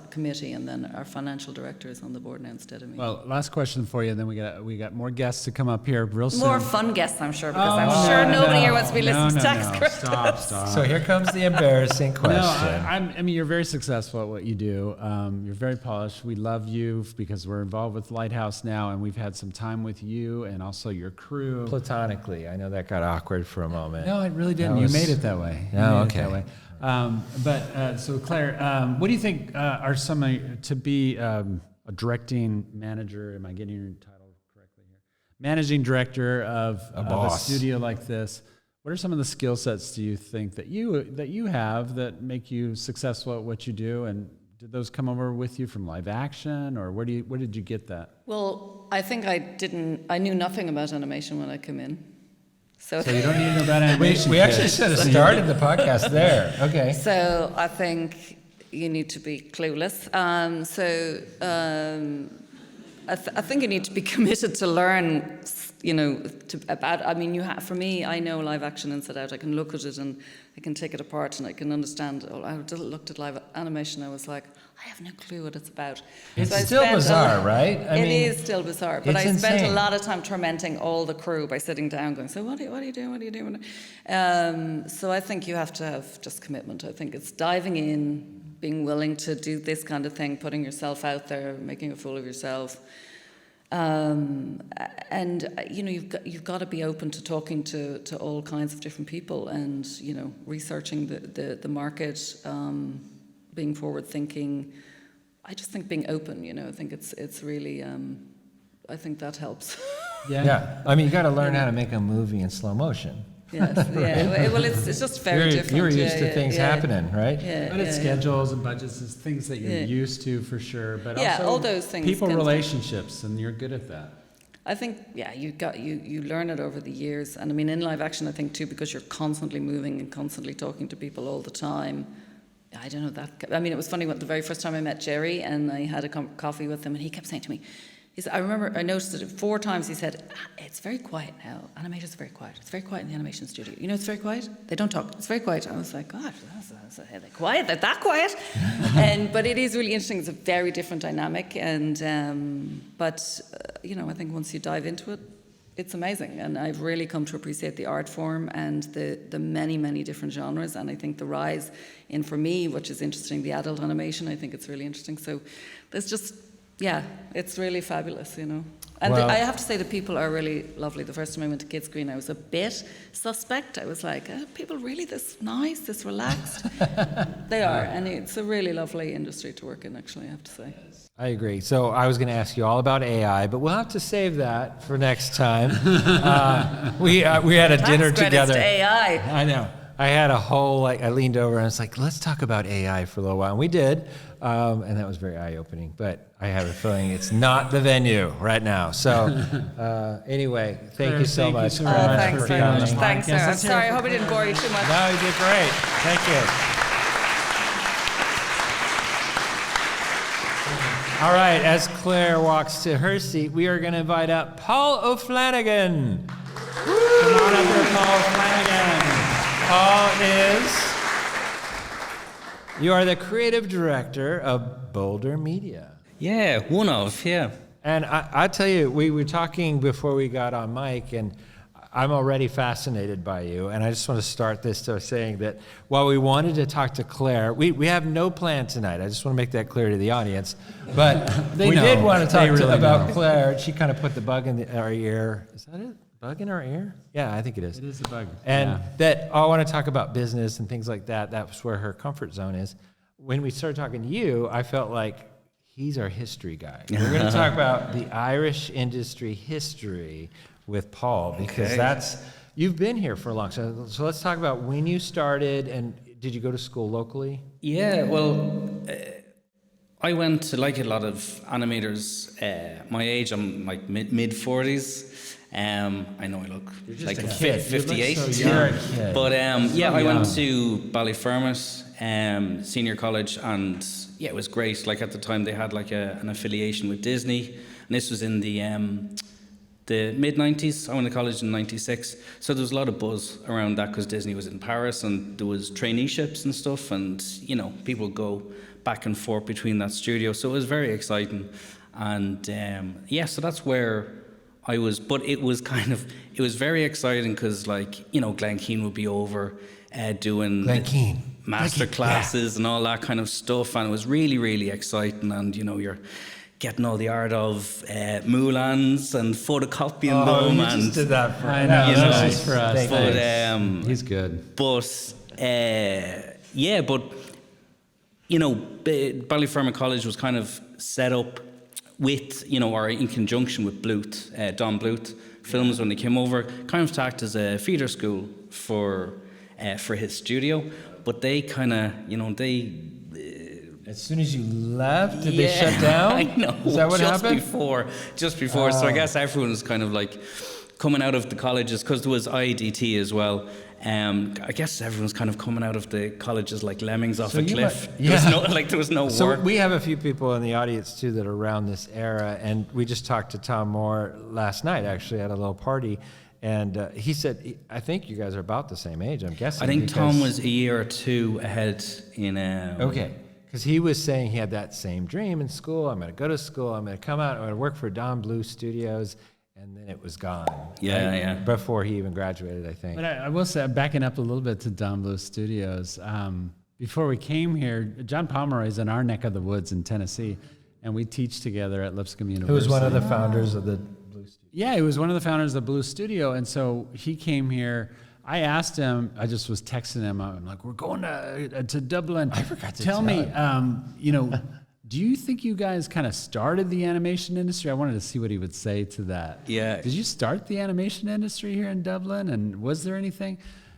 [SPEAKER 3] committee, and then our financial director is on the board now instead of me.
[SPEAKER 1] Well, last question for you, and then we got more guests to come up here real soon.
[SPEAKER 3] More fun guests, I'm sure, because I'm sure nobody here wants to be listening to tax credits.
[SPEAKER 1] Stop.
[SPEAKER 2] So here comes the embarrassing question.
[SPEAKER 1] No, I mean, you're very successful at what you do. You're very polished. We love you because we're involved with Lighthouse now, and we've had some time with you and also your crew.
[SPEAKER 2] Platonically, I know that got awkward for a moment.
[SPEAKER 1] No, it really didn't.
[SPEAKER 2] That
[SPEAKER 1] You
[SPEAKER 2] was-
[SPEAKER 1] made it that way. You
[SPEAKER 2] Oh,
[SPEAKER 1] made it
[SPEAKER 2] okay.
[SPEAKER 1] that way. So Claire, what do you think are some to be a directing manager? Am I getting your title correctly here? Managing director of a
[SPEAKER 2] boss.
[SPEAKER 1] studio like this. What are some of the skill sets do you think that you have that make you successful at what you do? And did those come over with you from live action, or where did you get that?
[SPEAKER 3] Well, I think I knew nothing about animation when I came in. So
[SPEAKER 1] You don't need to know about animation.
[SPEAKER 2] We actually
[SPEAKER 1] kids.
[SPEAKER 2] should have started the podcast there. Okay.
[SPEAKER 3] So I think you need to be clueless. I think you need to be committed to learn, you know, I mean, for me, I know live action inside out. I can look at it and I can take it apart and I can understand. I looked at live animation, I was like, I have no clue what it's about.
[SPEAKER 2] It's
[SPEAKER 3] So I
[SPEAKER 2] still
[SPEAKER 3] spent
[SPEAKER 2] bizarre, right?
[SPEAKER 3] It is still bizarre, but
[SPEAKER 2] it's
[SPEAKER 3] I spent a
[SPEAKER 2] insane.
[SPEAKER 3] lot of time tormenting all the crew by sitting down going, so what are you doing? What are you doing? So I think you have to have just commitment. I think it's diving in, being willing to do this kind of thing, putting yourself out there, making a fool of yourself. And you know, you've got to be open to talking to all kinds of different people, and you know, researching the market, being forward thinking. I just think being open, you know, I think it's really I think that helps.
[SPEAKER 2] Yeah. I mean, you got to learn how to make a movie in slow motion.
[SPEAKER 3] Yes, yeah. Well, it's just very different.
[SPEAKER 2] You were used to
[SPEAKER 3] Yeah,
[SPEAKER 2] things
[SPEAKER 3] yeah.
[SPEAKER 2] happening, right?
[SPEAKER 3] Yeah,
[SPEAKER 1] But it's
[SPEAKER 3] yeah.
[SPEAKER 1] schedules and budgets, it's things that you're
[SPEAKER 3] Yeah.
[SPEAKER 1] used to for sure. But
[SPEAKER 3] Yeah,
[SPEAKER 1] also
[SPEAKER 3] all those things
[SPEAKER 1] people
[SPEAKER 3] can-
[SPEAKER 1] relationships, and you're good at that.
[SPEAKER 3] I think, yeah, you learn it over the years. And I mean, in live action, I think too, because you're constantly moving and constantly talking to people all the time. I don't know that. I mean, it was funny when the very first time I met Jerry and I had a coffee with him, and he kept saying to me, I noticed it 4 times. He said, it's very quiet now. Animators are very quiet. It's very quiet in the animation studio. You know, it's very quiet. They don't talk. It's very quiet. I was like, God, are they quiet? They're that quiet? But it is really interesting. It's a very different dynamic. And you know, I think once you dive into it, it's amazing. And I've really come to appreciate the art form and the many, many different genres. And I think the rise in, for me, which is interesting, the adult animation, I think it's really interesting. So there's just... Yeah, it's really fabulous, you know. And
[SPEAKER 2] Well-
[SPEAKER 3] I have to say the people are really lovely. The first time I went to Kids Green, I was a bit suspect. I was like, are people really this nice, this relaxed? They are, and it's a really lovely industry to work in, actually, I have to say.
[SPEAKER 2] I agree. So I was going to ask you all about AI, but we'll have to save that for next time. We had a dinner
[SPEAKER 3] Tax credits
[SPEAKER 2] together.
[SPEAKER 3] to AI.
[SPEAKER 2] I know. I had a whole, I leaned over and I was like, let's talk about AI for a little while. And we did. And that was very eye-opening. But I have a feeling it's not the venue right now. So anyway, thank you so much.
[SPEAKER 1] Thank you so very much
[SPEAKER 3] Thanks
[SPEAKER 1] for
[SPEAKER 3] very
[SPEAKER 1] coming.
[SPEAKER 3] much. Thanks,
[SPEAKER 1] Yes,
[SPEAKER 3] Sarah.
[SPEAKER 1] let's hear
[SPEAKER 3] Sorry,
[SPEAKER 1] it
[SPEAKER 3] I
[SPEAKER 1] for
[SPEAKER 3] hope I didn't bore you too much.
[SPEAKER 2] No, you did great. Thank you. All right, as Claire walks to her seat, we are going to invite up Paul O'Flanagan. Come on up here, Paul O'Flanagan. Paul you are the creative director of Boulder Media.
[SPEAKER 4] Yeah, one of, yeah.
[SPEAKER 2] And I tell you, we were talking before we got on mic, and I'm already fascinated by you. And I just want to start this by saying that while we wanted to talk to Claire, we have no plan tonight. I just want to make that clear to the audience. But we did want to talk about Claire. She kind of put the bug in our ear. Is that it? Bug in our ear? Yeah, I think it is.
[SPEAKER 1] It is a bug.
[SPEAKER 2] And that I want to talk about business and things like that. That's where her comfort zone is. When we started talking to you, I felt like he's our history guy. We're going to talk about the Irish industry history with Paul, because you've been here for a long time. So let's talk about when you started, and did you go to school locally?
[SPEAKER 4] Yeah, well, I went to, like a lot of animators, my age, I'm like mid-40s. I know I look like
[SPEAKER 2] a kid.
[SPEAKER 4] 58.
[SPEAKER 2] You look so young. Yeah.
[SPEAKER 4] But I went to Ballyfermot Senior College, and yeah, it was great. Like at the time, they had like an affiliation with Disney, and this was in the mid-90s. I went to college in 96, so there was a lot of buzz around that because Disney was in Paris, and there was traineeships and stuff, and you know, people would go back and forth between that studio, so it was very exciting. And so that's where I was, but it was very exciting because, like, you know, Glen Keane would be over doing master classes and all that kind of stuff, and it was really, really exciting. And you know, you're getting all the art of Moulins and photocopying them.
[SPEAKER 2] You
[SPEAKER 4] and
[SPEAKER 2] just did that for
[SPEAKER 1] I know,
[SPEAKER 4] you know,
[SPEAKER 1] this is for us.
[SPEAKER 4] but
[SPEAKER 1] He's good.
[SPEAKER 4] but you know, Ballyfermot College was kind of set up with, you know, or in conjunction with Bluth, Don Bluth Films, when they came over, kind of to act as a feeder school for his studio. But they kind of, you know,
[SPEAKER 2] As soon as you left, did they shut down?
[SPEAKER 4] I know.
[SPEAKER 2] Is that what happened?
[SPEAKER 4] Just before. So I guess everyone was kind of like coming out of the colleges, because there was IDT as well. I guess everyone's kind of coming out of the colleges like lemmings off a cliff. There was no
[SPEAKER 2] So
[SPEAKER 4] work.
[SPEAKER 2] we have a few people in the audience too that are around this era, and we just talked to Tom Moore last night, actually, at a little party, and he said, I think you guys are about the same age, I'm guessing.
[SPEAKER 4] I think Tom was a year or two ahead in...
[SPEAKER 2] Okay, because he was saying he had that same dream in school. I'm going to go to school, I'm going to come out, I'm going to work for Don Bluth Studios, and then it was gone.
[SPEAKER 4] Yeah.
[SPEAKER 2] Before he even graduated, I think.
[SPEAKER 1] But I will say, backing up a little bit to Don Bluth Studios, before we came here, John Pomeroy is in our neck of the woods in Tennessee, and we teach together at Lipscomb University.
[SPEAKER 2] Who was one of the founders of the Blue Studio.
[SPEAKER 1] Yeah, he was one of the founders of the Blue Studio, and so he came here. I asked him, I just was texting him, I'm like, we're going to Dublin.
[SPEAKER 2] I forgot to
[SPEAKER 1] tell me,
[SPEAKER 2] him.
[SPEAKER 1] you know, do you think you guys kind of started the animation industry? I wanted to see what he would say to that.
[SPEAKER 4] Yeah.
[SPEAKER 1] Did you start the animation industry here in Dublin? And was there anything?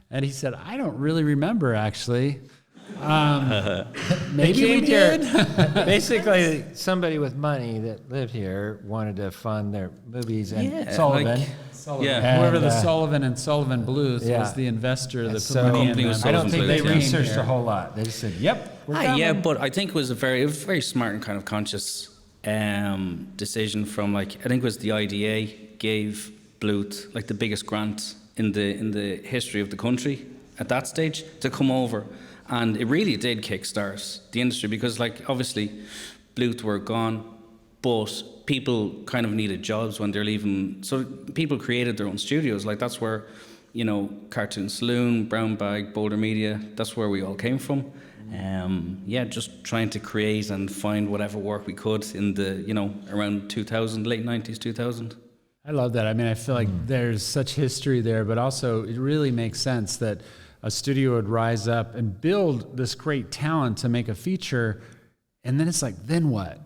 [SPEAKER 1] And he said, I don't really remember, actually. Maybe we did.
[SPEAKER 2] Basically, somebody with money that lived here wanted to fund their movies, and
[SPEAKER 4] Yeah,
[SPEAKER 2] Sullivan.
[SPEAKER 4] like- Yeah.
[SPEAKER 2] And,
[SPEAKER 1] Whoever the Sullivan and Sullivan Bluth
[SPEAKER 2] yeah.
[SPEAKER 1] was the investor that put
[SPEAKER 2] So-
[SPEAKER 1] money in
[SPEAKER 4] Company was
[SPEAKER 1] them.
[SPEAKER 2] I don't think they
[SPEAKER 4] Sullivan Bluth, yeah.
[SPEAKER 2] researched a whole lot. They just said, "Yep, we're
[SPEAKER 4] Yeah,
[SPEAKER 2] Dublin."
[SPEAKER 4] but I think it was a very smart and kind of conscious decision from, like, I think it was the IDA gave Bluth like the biggest grant in the history of the country at that stage to come over, and it really did kickstart the industry, because, like, obviously Bluth were gone, but people kind of needed jobs when they're leaving, so people created their own studios. Like, that's where, you know, Cartoon Saloon, Brown Bag, Boulder Media, that's where we all came from. Just trying to create and find whatever work we could in the, around 2000, late 90s, 2000.
[SPEAKER 1] I love that. I mean, I feel like there's such history there, but also it really makes sense that a studio would rise up and build this great talent to make a feature, and then it's like, then what?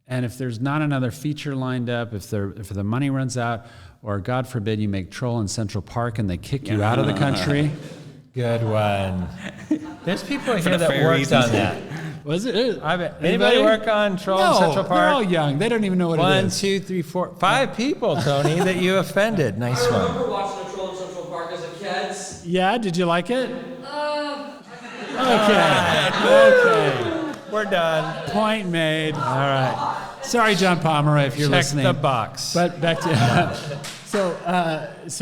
[SPEAKER 1] And if there's not another feature lined up, if the money runs out, or God forbid you make Troll in Central Park and they kick you out of the country.
[SPEAKER 2] Good one. There's people
[SPEAKER 4] For
[SPEAKER 2] here
[SPEAKER 4] the
[SPEAKER 2] that
[SPEAKER 4] fair
[SPEAKER 2] worked
[SPEAKER 4] reasons.
[SPEAKER 2] on that.
[SPEAKER 1] Was it?
[SPEAKER 2] Anybody work on Troll in Central
[SPEAKER 1] they're all
[SPEAKER 2] Park?
[SPEAKER 1] young. They don't even know what it
[SPEAKER 2] 1,
[SPEAKER 1] is.
[SPEAKER 2] 2, 3, 4, 5 people, Tony, that you offended. Nice
[SPEAKER 5] I
[SPEAKER 2] one.
[SPEAKER 5] remember watching a Troll in Central Park as a kid.
[SPEAKER 1] Yeah, did you like it? Okay.
[SPEAKER 2] We're done.
[SPEAKER 1] Point made. All right. Sorry, John Pomeroy, if you're
[SPEAKER 2] Check
[SPEAKER 1] listening.
[SPEAKER 2] the box.
[SPEAKER 1] But back to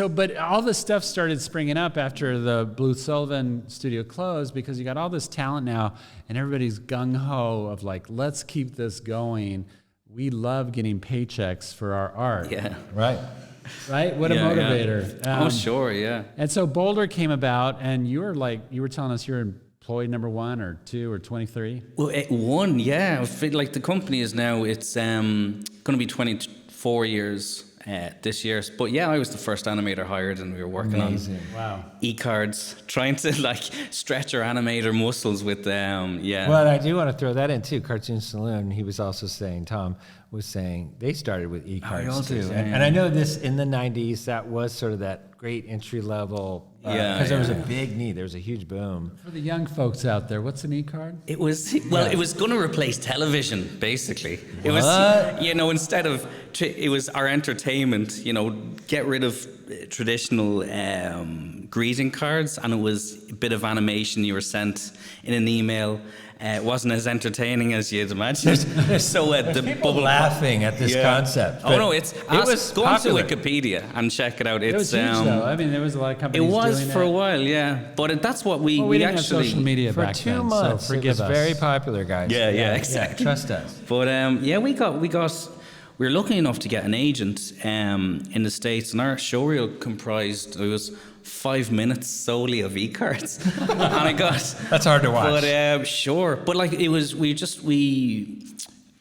[SPEAKER 1] but all this stuff started springing up after the Blue Sullivan studio closed, because you got all this talent now, and everybody's gung ho of like, let's keep this going. We love getting paychecks for our art.
[SPEAKER 4] Yeah.
[SPEAKER 2] Right.
[SPEAKER 1] Right? What a
[SPEAKER 4] Yeah,
[SPEAKER 1] motivator.
[SPEAKER 4] Yeah. Sure, yeah.
[SPEAKER 1] And so Boulder came about, and you were telling us you're employee number 1 or 2 or 23.
[SPEAKER 4] Well, one, yeah. I feel like the company is now, it's going to be 24 years this year. But yeah, I was the first animator hired, and we were working on e-cards, trying to like stretch our animator muscles with
[SPEAKER 2] Well, I do want to throw that in too. Cartoon Saloon, he was also saying, Tom was saying, they started with e-cards too. And I know this in the 90s, that was sort of that great entry level, because there was a big need. There was a huge boom.
[SPEAKER 1] For the young folks out there, what's an e-card?
[SPEAKER 4] It was, it was going to replace television, basically. It was, instead of, it was our entertainment, get rid of traditional greeting cards, and it was a bit of animation you were sent in an email. It wasn't as entertaining as you'd imagine. So the
[SPEAKER 2] People laughing at this concept.
[SPEAKER 4] Oh no, it was go onto
[SPEAKER 2] popular.
[SPEAKER 4] Wikipedia and check it out.
[SPEAKER 1] It was huge, though. I mean, there was a lot of companies
[SPEAKER 4] It was
[SPEAKER 1] doing
[SPEAKER 4] for
[SPEAKER 1] it.
[SPEAKER 4] a while, yeah. But that's what we
[SPEAKER 1] didn't
[SPEAKER 4] actually
[SPEAKER 1] have social media
[SPEAKER 2] For
[SPEAKER 1] back
[SPEAKER 2] 2
[SPEAKER 1] then,
[SPEAKER 2] months,
[SPEAKER 1] so forgive
[SPEAKER 2] it was
[SPEAKER 1] us.
[SPEAKER 2] very popular, guys.
[SPEAKER 4] Yeah, exactly.
[SPEAKER 2] Trust us.
[SPEAKER 4] But we were lucky enough to get an agent in the States, and our showreel comprised, it was 5 minutes solely of e-cards. And I got...
[SPEAKER 2] That's hard to watch.
[SPEAKER 4] But sure. But like it was, we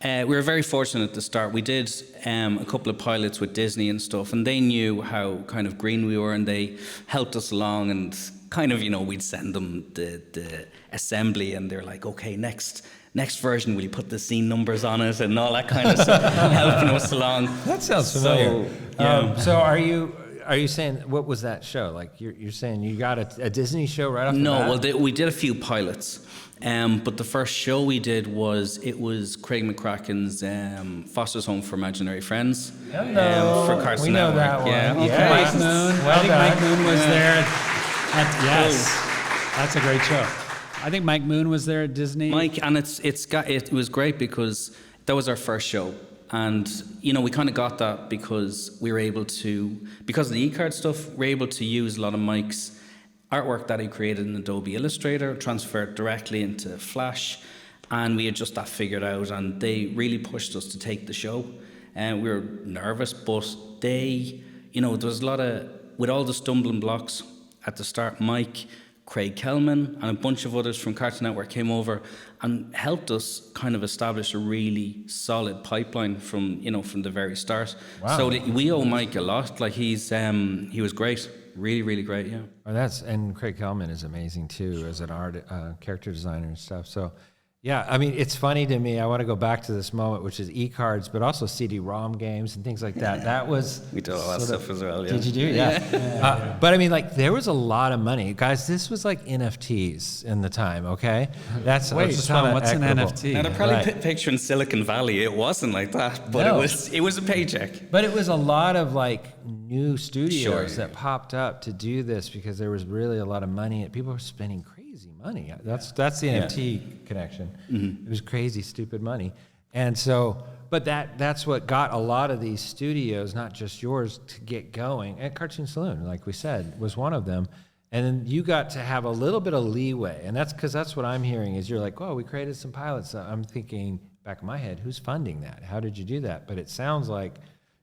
[SPEAKER 4] were very fortunate at the start. We did a couple of pilots with Disney and stuff, and they knew how kind of green we were, and they helped us along, and kind of, we'd send them the assembly, and they're like, okay, next version, will you put the scene numbers on it and all that kind of stuff, helping us along.
[SPEAKER 2] That sounds familiar.
[SPEAKER 4] Yeah.
[SPEAKER 2] So are you saying, what was that show? Like you're saying you got a Disney show right off the bat?
[SPEAKER 4] No, well, we did a few pilots. But the first show we did was Craig McCracken's Foster's Home for Imaginary Friends.
[SPEAKER 2] Hello.
[SPEAKER 4] For Cartoon
[SPEAKER 2] We know
[SPEAKER 4] Network.
[SPEAKER 2] that one.
[SPEAKER 4] Yeah.
[SPEAKER 2] Okay.
[SPEAKER 4] Okay.
[SPEAKER 1] Mike Moon. I think Mike Moon was there. Yes, that's a great show. I think Mike Moon was there at Disney.
[SPEAKER 4] Mike, and it was great because that was our first show. And, we kind of got that because we were able to, because of the e-card stuff, we're able to use a lot of Mike's artwork that he created in Adobe Illustrator, transfer it directly into Flash, and we had just that figured out, and they really pushed us to take the show. And we were nervous, but they, there was a lot of, with all the stumbling blocks at the start, Mike, Craig Kelman, and a bunch of others from Cartoon Network came over and helped us kind of establish a really solid pipeline from the very start.
[SPEAKER 2] Wow.
[SPEAKER 4] So we owe Mike a lot. Like he was great, really, really great. Yeah.
[SPEAKER 2] Oh, and Craig Kelman is amazing too as an character designer and stuff. So, yeah, I mean, it's funny to me. I want to go back to this moment, which is e-cards, but also CD-ROM games and things like that. That was
[SPEAKER 4] We did all that stuff as well. Yeah.
[SPEAKER 2] Did you do? Yeah. But I mean, like, there was a lot of money, guys. This was like NFTs in the time. Okay, that's
[SPEAKER 1] Wait, Tom, what's an
[SPEAKER 2] equitable.
[SPEAKER 1] NFT?
[SPEAKER 4] Now they're probably
[SPEAKER 2] Right.
[SPEAKER 4] picturing Silicon Valley. It wasn't like that, but
[SPEAKER 2] No.
[SPEAKER 4] it was a paycheck.
[SPEAKER 2] But it was a lot of like new studios
[SPEAKER 4] Sure.
[SPEAKER 2] that popped up to do this because there was really a lot of money. People were spending crazy money. That's the NFT connection. It was crazy, stupid money. And so, but that's what got a lot of these studios, not just yours, to get going. And Cartoon Saloon, like we said, was one of them. And then you got to have a little bit of leeway. And that's because that's what I'm hearing is you're like, oh, we created some pilots. I'm thinking back in my head, who's funding that? How did you do that? But it sounds like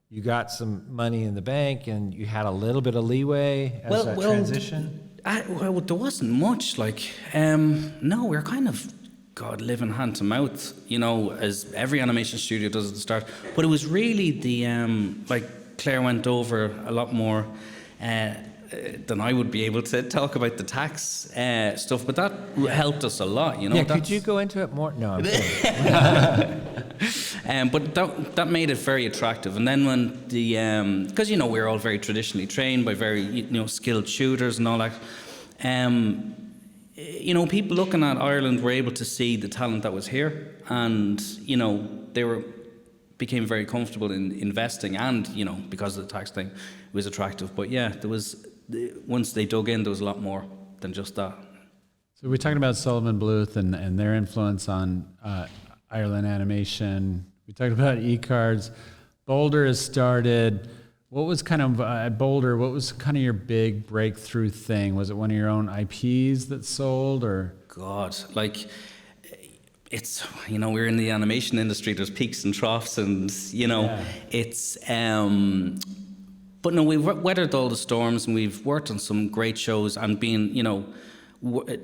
[SPEAKER 2] you got some money in the bank and you had a little bit of leeway as a transition.
[SPEAKER 4] Well, there wasn't much. Like, no, we were kind of God, living hand to mouth, you know, as every animation studio does at the start. But it was really the, like Claire went over a lot more than I would be able to talk about the tax stuff, but that helped us a lot, you know.
[SPEAKER 2] Yeah, could you go into it more? No, I'm kidding.
[SPEAKER 4] But that made it very attractive. And then when the, because, you know, we're all very traditionally trained by very, you know, skilled tutors and all that, you know, people looking at Ireland were able to see the talent that was here, and, you know, they became very comfortable in investing, and, you know, because of the tax thing, it was attractive. But yeah, once they dug in, there was a lot more than just that.
[SPEAKER 1] So we're talking about Sullivan Bluth and their influence on Ireland animation. We talked about e-cards. Boulder has started. What was kind of at Boulder? What was kind of your big breakthrough thing? Was it one of your own IPs that sold, or?
[SPEAKER 4] God, like, it's, you know, we're in the animation industry. There's peaks and troughs, and, you know, it's. But no, we've weathered all the storms, and we've worked on some great shows. And being, you know,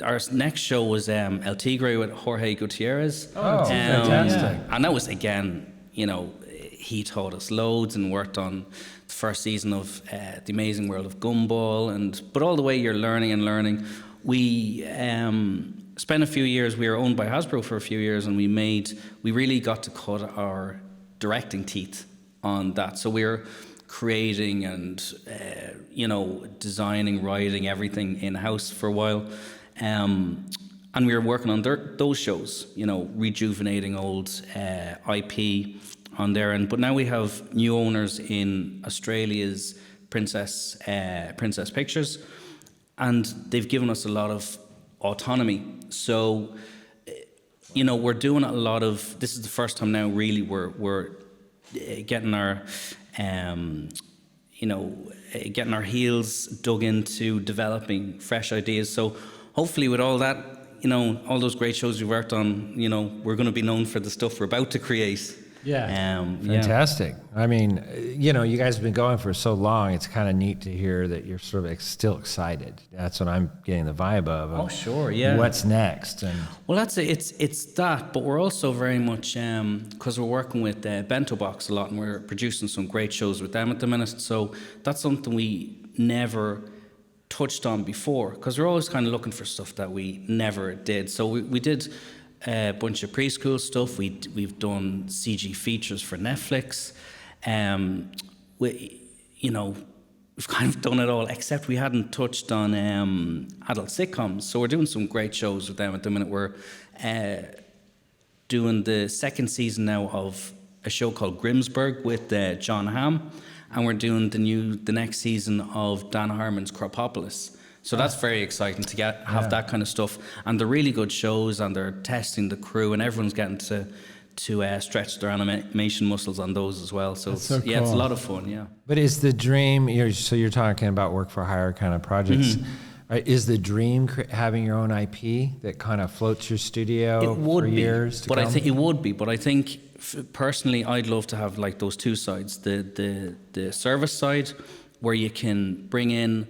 [SPEAKER 4] our next show was El Tigre with Jorge Gutierrez.
[SPEAKER 2] Oh, fantastic!
[SPEAKER 4] And that was, again, you know, he taught us loads and worked on the first season of The Amazing World of Gumball, but all the way you're learning and learning. We spent a few years. We were owned by Hasbro for a few years, and we really got to cut our directing teeth on that. So we were creating and you know, designing, writing everything in house for a while, and we were working on those shows. You know, rejuvenating old IP on their end. But now we have new owners in Australia's Princess Pictures, and they've given us a lot of autonomy. So, you know, we're doing a lot of. This is the first time now, really, we're getting our, you know, getting our heels dug into developing fresh ideas. So, hopefully, with all that, you know, all those great shows we worked on, you know, we're going to be known for the stuff we're about to create.
[SPEAKER 1] Yeah.
[SPEAKER 2] Fantastic. I mean, you know, you guys have been going for so long. It's kind of neat to hear that you're sort of still excited. That's what I'm getting the vibe of.
[SPEAKER 4] Oh, sure, yeah.
[SPEAKER 2] What's next? And
[SPEAKER 4] well, that's it. It's that, but we're also very much, because we're working with Bento Box a lot, and we're producing some great shows with them at the minute. So that's something we never touched on before, because we're always kind of looking for stuff that we never did. So we did a bunch of preschool stuff. We've done CG features for Netflix. You know, we've kind of done it all, except we hadn't touched on adult sitcoms. So we're doing some great shows with them at the minute. We're doing the second season now of a show called Grimsburg with John Hamm, and we're doing the next season of Dan Harmon's Cropopolis. So that's very exciting to have that kind of stuff, and they're really good shows, and they're testing the crew, and everyone's getting to stretch their animation muscles on those as well. So, it's, yeah, it's a lot of fun. Yeah.
[SPEAKER 2] But is the dream? You're talking about work for hire kind of projects. Mm-hmm. Is the dream having your own IP that kind of floats your studio for years to come?
[SPEAKER 4] I think it would be. But I think personally, I'd love to have like those two sides: the service side, where you can bring in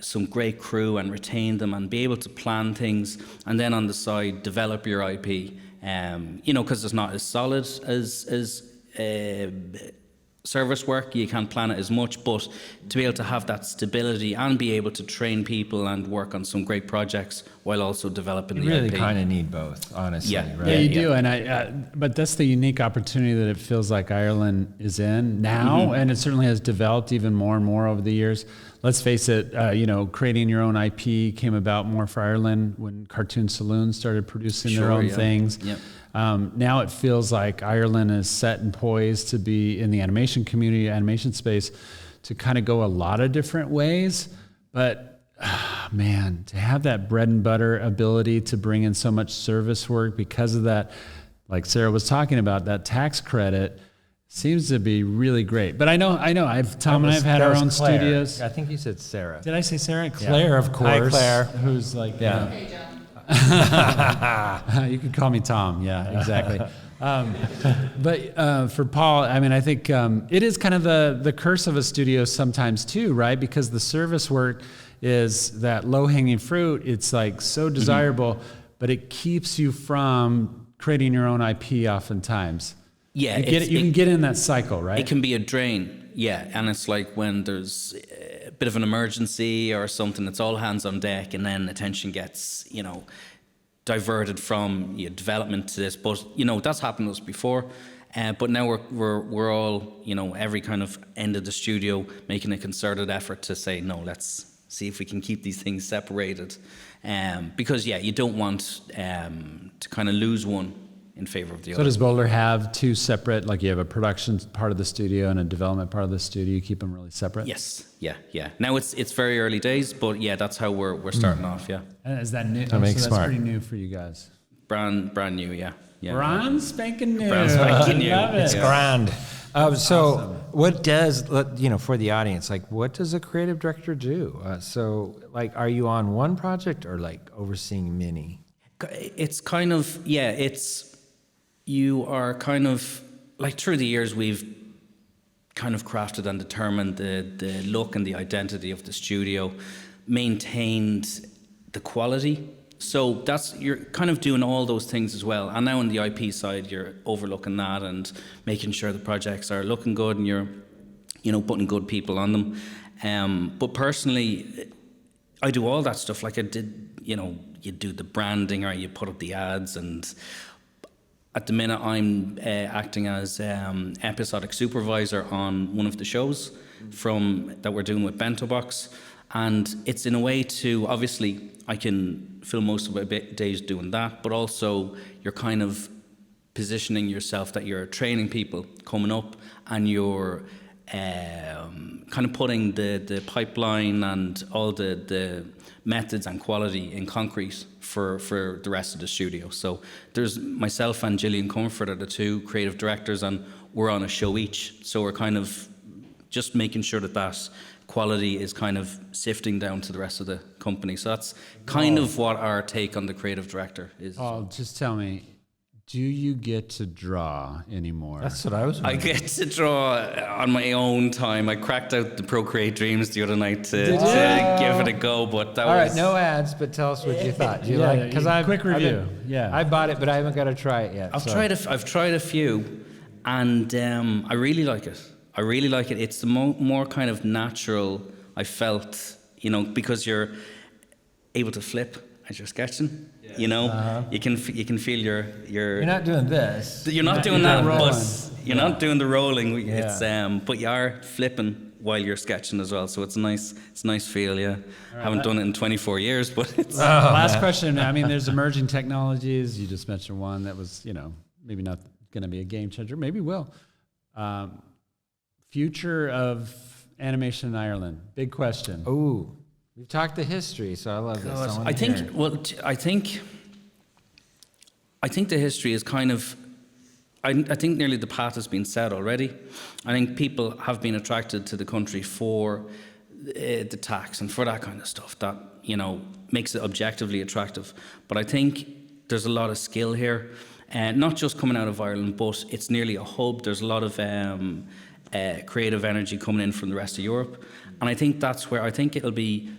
[SPEAKER 4] some great crew and retain them and be able to plan things, and then on the side develop your IP. You know, because it's not as solid as service work. You can't plan it as much, but to be able to have that stability and be able to train people and work on some great projects while also developing the IP.
[SPEAKER 2] You really kind of need both, honestly.
[SPEAKER 4] Yeah,
[SPEAKER 2] right?
[SPEAKER 1] Yeah, you do, and but that's the unique opportunity that it feels like Ireland is in now, and it certainly has developed even more and more over the years. Let's face it, you know, creating your own IP came about more for Ireland when Cartoon Saloon started producing their own things.
[SPEAKER 4] Yep.
[SPEAKER 1] Now it feels like Ireland is set and poised to be in the animation community, animation space, to kind of go a lot of different ways. But man, to have that bread and butter ability to bring in so much service work because of that, like Sarah was talking about, that tax credit seems to be really great. But I know, Tom and I have had our own
[SPEAKER 2] Claire.
[SPEAKER 1] Studios.
[SPEAKER 2] I think you said Sarah.
[SPEAKER 1] Did I say Sarah? Claire, of course.
[SPEAKER 2] Hi, Claire.
[SPEAKER 1] Who's like,
[SPEAKER 2] Yeah.
[SPEAKER 3] Okay, John.
[SPEAKER 1] you could call me Tom. Yeah, exactly. But for Paul, I mean, I think it is kind of the curse of a studio sometimes too, right? Because the service work is that low-hanging fruit. It's like so desirable, but it keeps you from creating your own IP oftentimes.
[SPEAKER 4] Yeah,
[SPEAKER 1] You can get in that cycle, right?
[SPEAKER 4] It can be a drain, yeah. And it's like when there's a bit of an emergency or something, it's all hands on deck, and then attention gets, diverted from development to this. But that's happened to us before. But now we're all, every kind of end of the studio making a concerted effort to say, no, let's see if we can keep these things separated. Because you don't want to kind of lose one in favor of the other.
[SPEAKER 1] So does Boulder have two separate, like you have a production part of the studio and a development part of the studio? You keep them really separate?
[SPEAKER 4] Yes, yeah. Now it's very early days, but that's how we're starting off, yeah.
[SPEAKER 1] And is that new?
[SPEAKER 2] That makes
[SPEAKER 1] that's
[SPEAKER 2] smart.
[SPEAKER 1] pretty new for you guys.
[SPEAKER 4] Brand new, yeah.
[SPEAKER 1] Brand spanking new.
[SPEAKER 4] Brand spanking new.
[SPEAKER 1] I love it.
[SPEAKER 2] It's grand. So what does, for the audience, like what does a creative director do? So like, are you on one project or like overseeing many?
[SPEAKER 4] It's kind of, you are kind of, like through the years we've kind of crafted and determined the look and the identity of the studio, maintained the quality. So you're kind of doing all those things as well. And now on the IP side, you're overlooking that and making sure the projects are looking good and you're, putting good people on them. But personally, I do all that stuff. Like I did, you do the branding or you put up the ads. And at the minute, I'm acting as episodic supervisor on one of the shows that we're doing with Bento Box. And it's in a way to, obviously, I can fill most of my days doing that, but also you're kind of positioning yourself that you're training people coming up and you're kind of putting the pipeline and all the methods and quality in concrete for the rest of the studio. So there's myself and Gillian Comfort are the two creative directors, and we're on a show each. So we're kind of just making sure that quality is kind of sifting down to the rest of the company. So that's kind of what our take on the creative director is.
[SPEAKER 1] Oh, just tell me, do you get to draw anymore?
[SPEAKER 2] That's what I was
[SPEAKER 4] I
[SPEAKER 2] wondering.
[SPEAKER 4] get to draw on my own time. I cracked out the Procreate Dreams the other night to give it a go, but that
[SPEAKER 2] All
[SPEAKER 4] was...
[SPEAKER 2] right, no ads, but tell us what you thought. Do you
[SPEAKER 1] Yeah,
[SPEAKER 2] like? Because
[SPEAKER 1] quick review. I
[SPEAKER 2] bought it, but I haven't got to try it yet.
[SPEAKER 4] I've tried a few, and I really like it. It's the more kind of natural I felt, because you're able to flip as you're sketching. You can feel your.
[SPEAKER 2] You're not doing this.
[SPEAKER 4] You're not doing that,
[SPEAKER 1] rolling.
[SPEAKER 4] but you're not doing the rolling. It's but you are flipping while you're sketching as well. So it's a nice feel. Yeah, haven't done it in 24 years, but it's.
[SPEAKER 1] Last question. I mean, there's emerging technologies. You just mentioned one that was, maybe not going to be a game changer. Maybe will. Future of animation in Ireland. Big question.
[SPEAKER 2] Ooh, we've talked the history, so I love this.
[SPEAKER 4] I think the history is kind of. I think nearly the path has been set already. I think people have been attracted to the country for the tax and for that kind of stuff that makes it objectively attractive. But I think there's a lot of skill here, not just coming out of Ireland, but it's nearly a hub. There's a lot of creative energy coming in from the rest of Europe, and I think that's where it'll be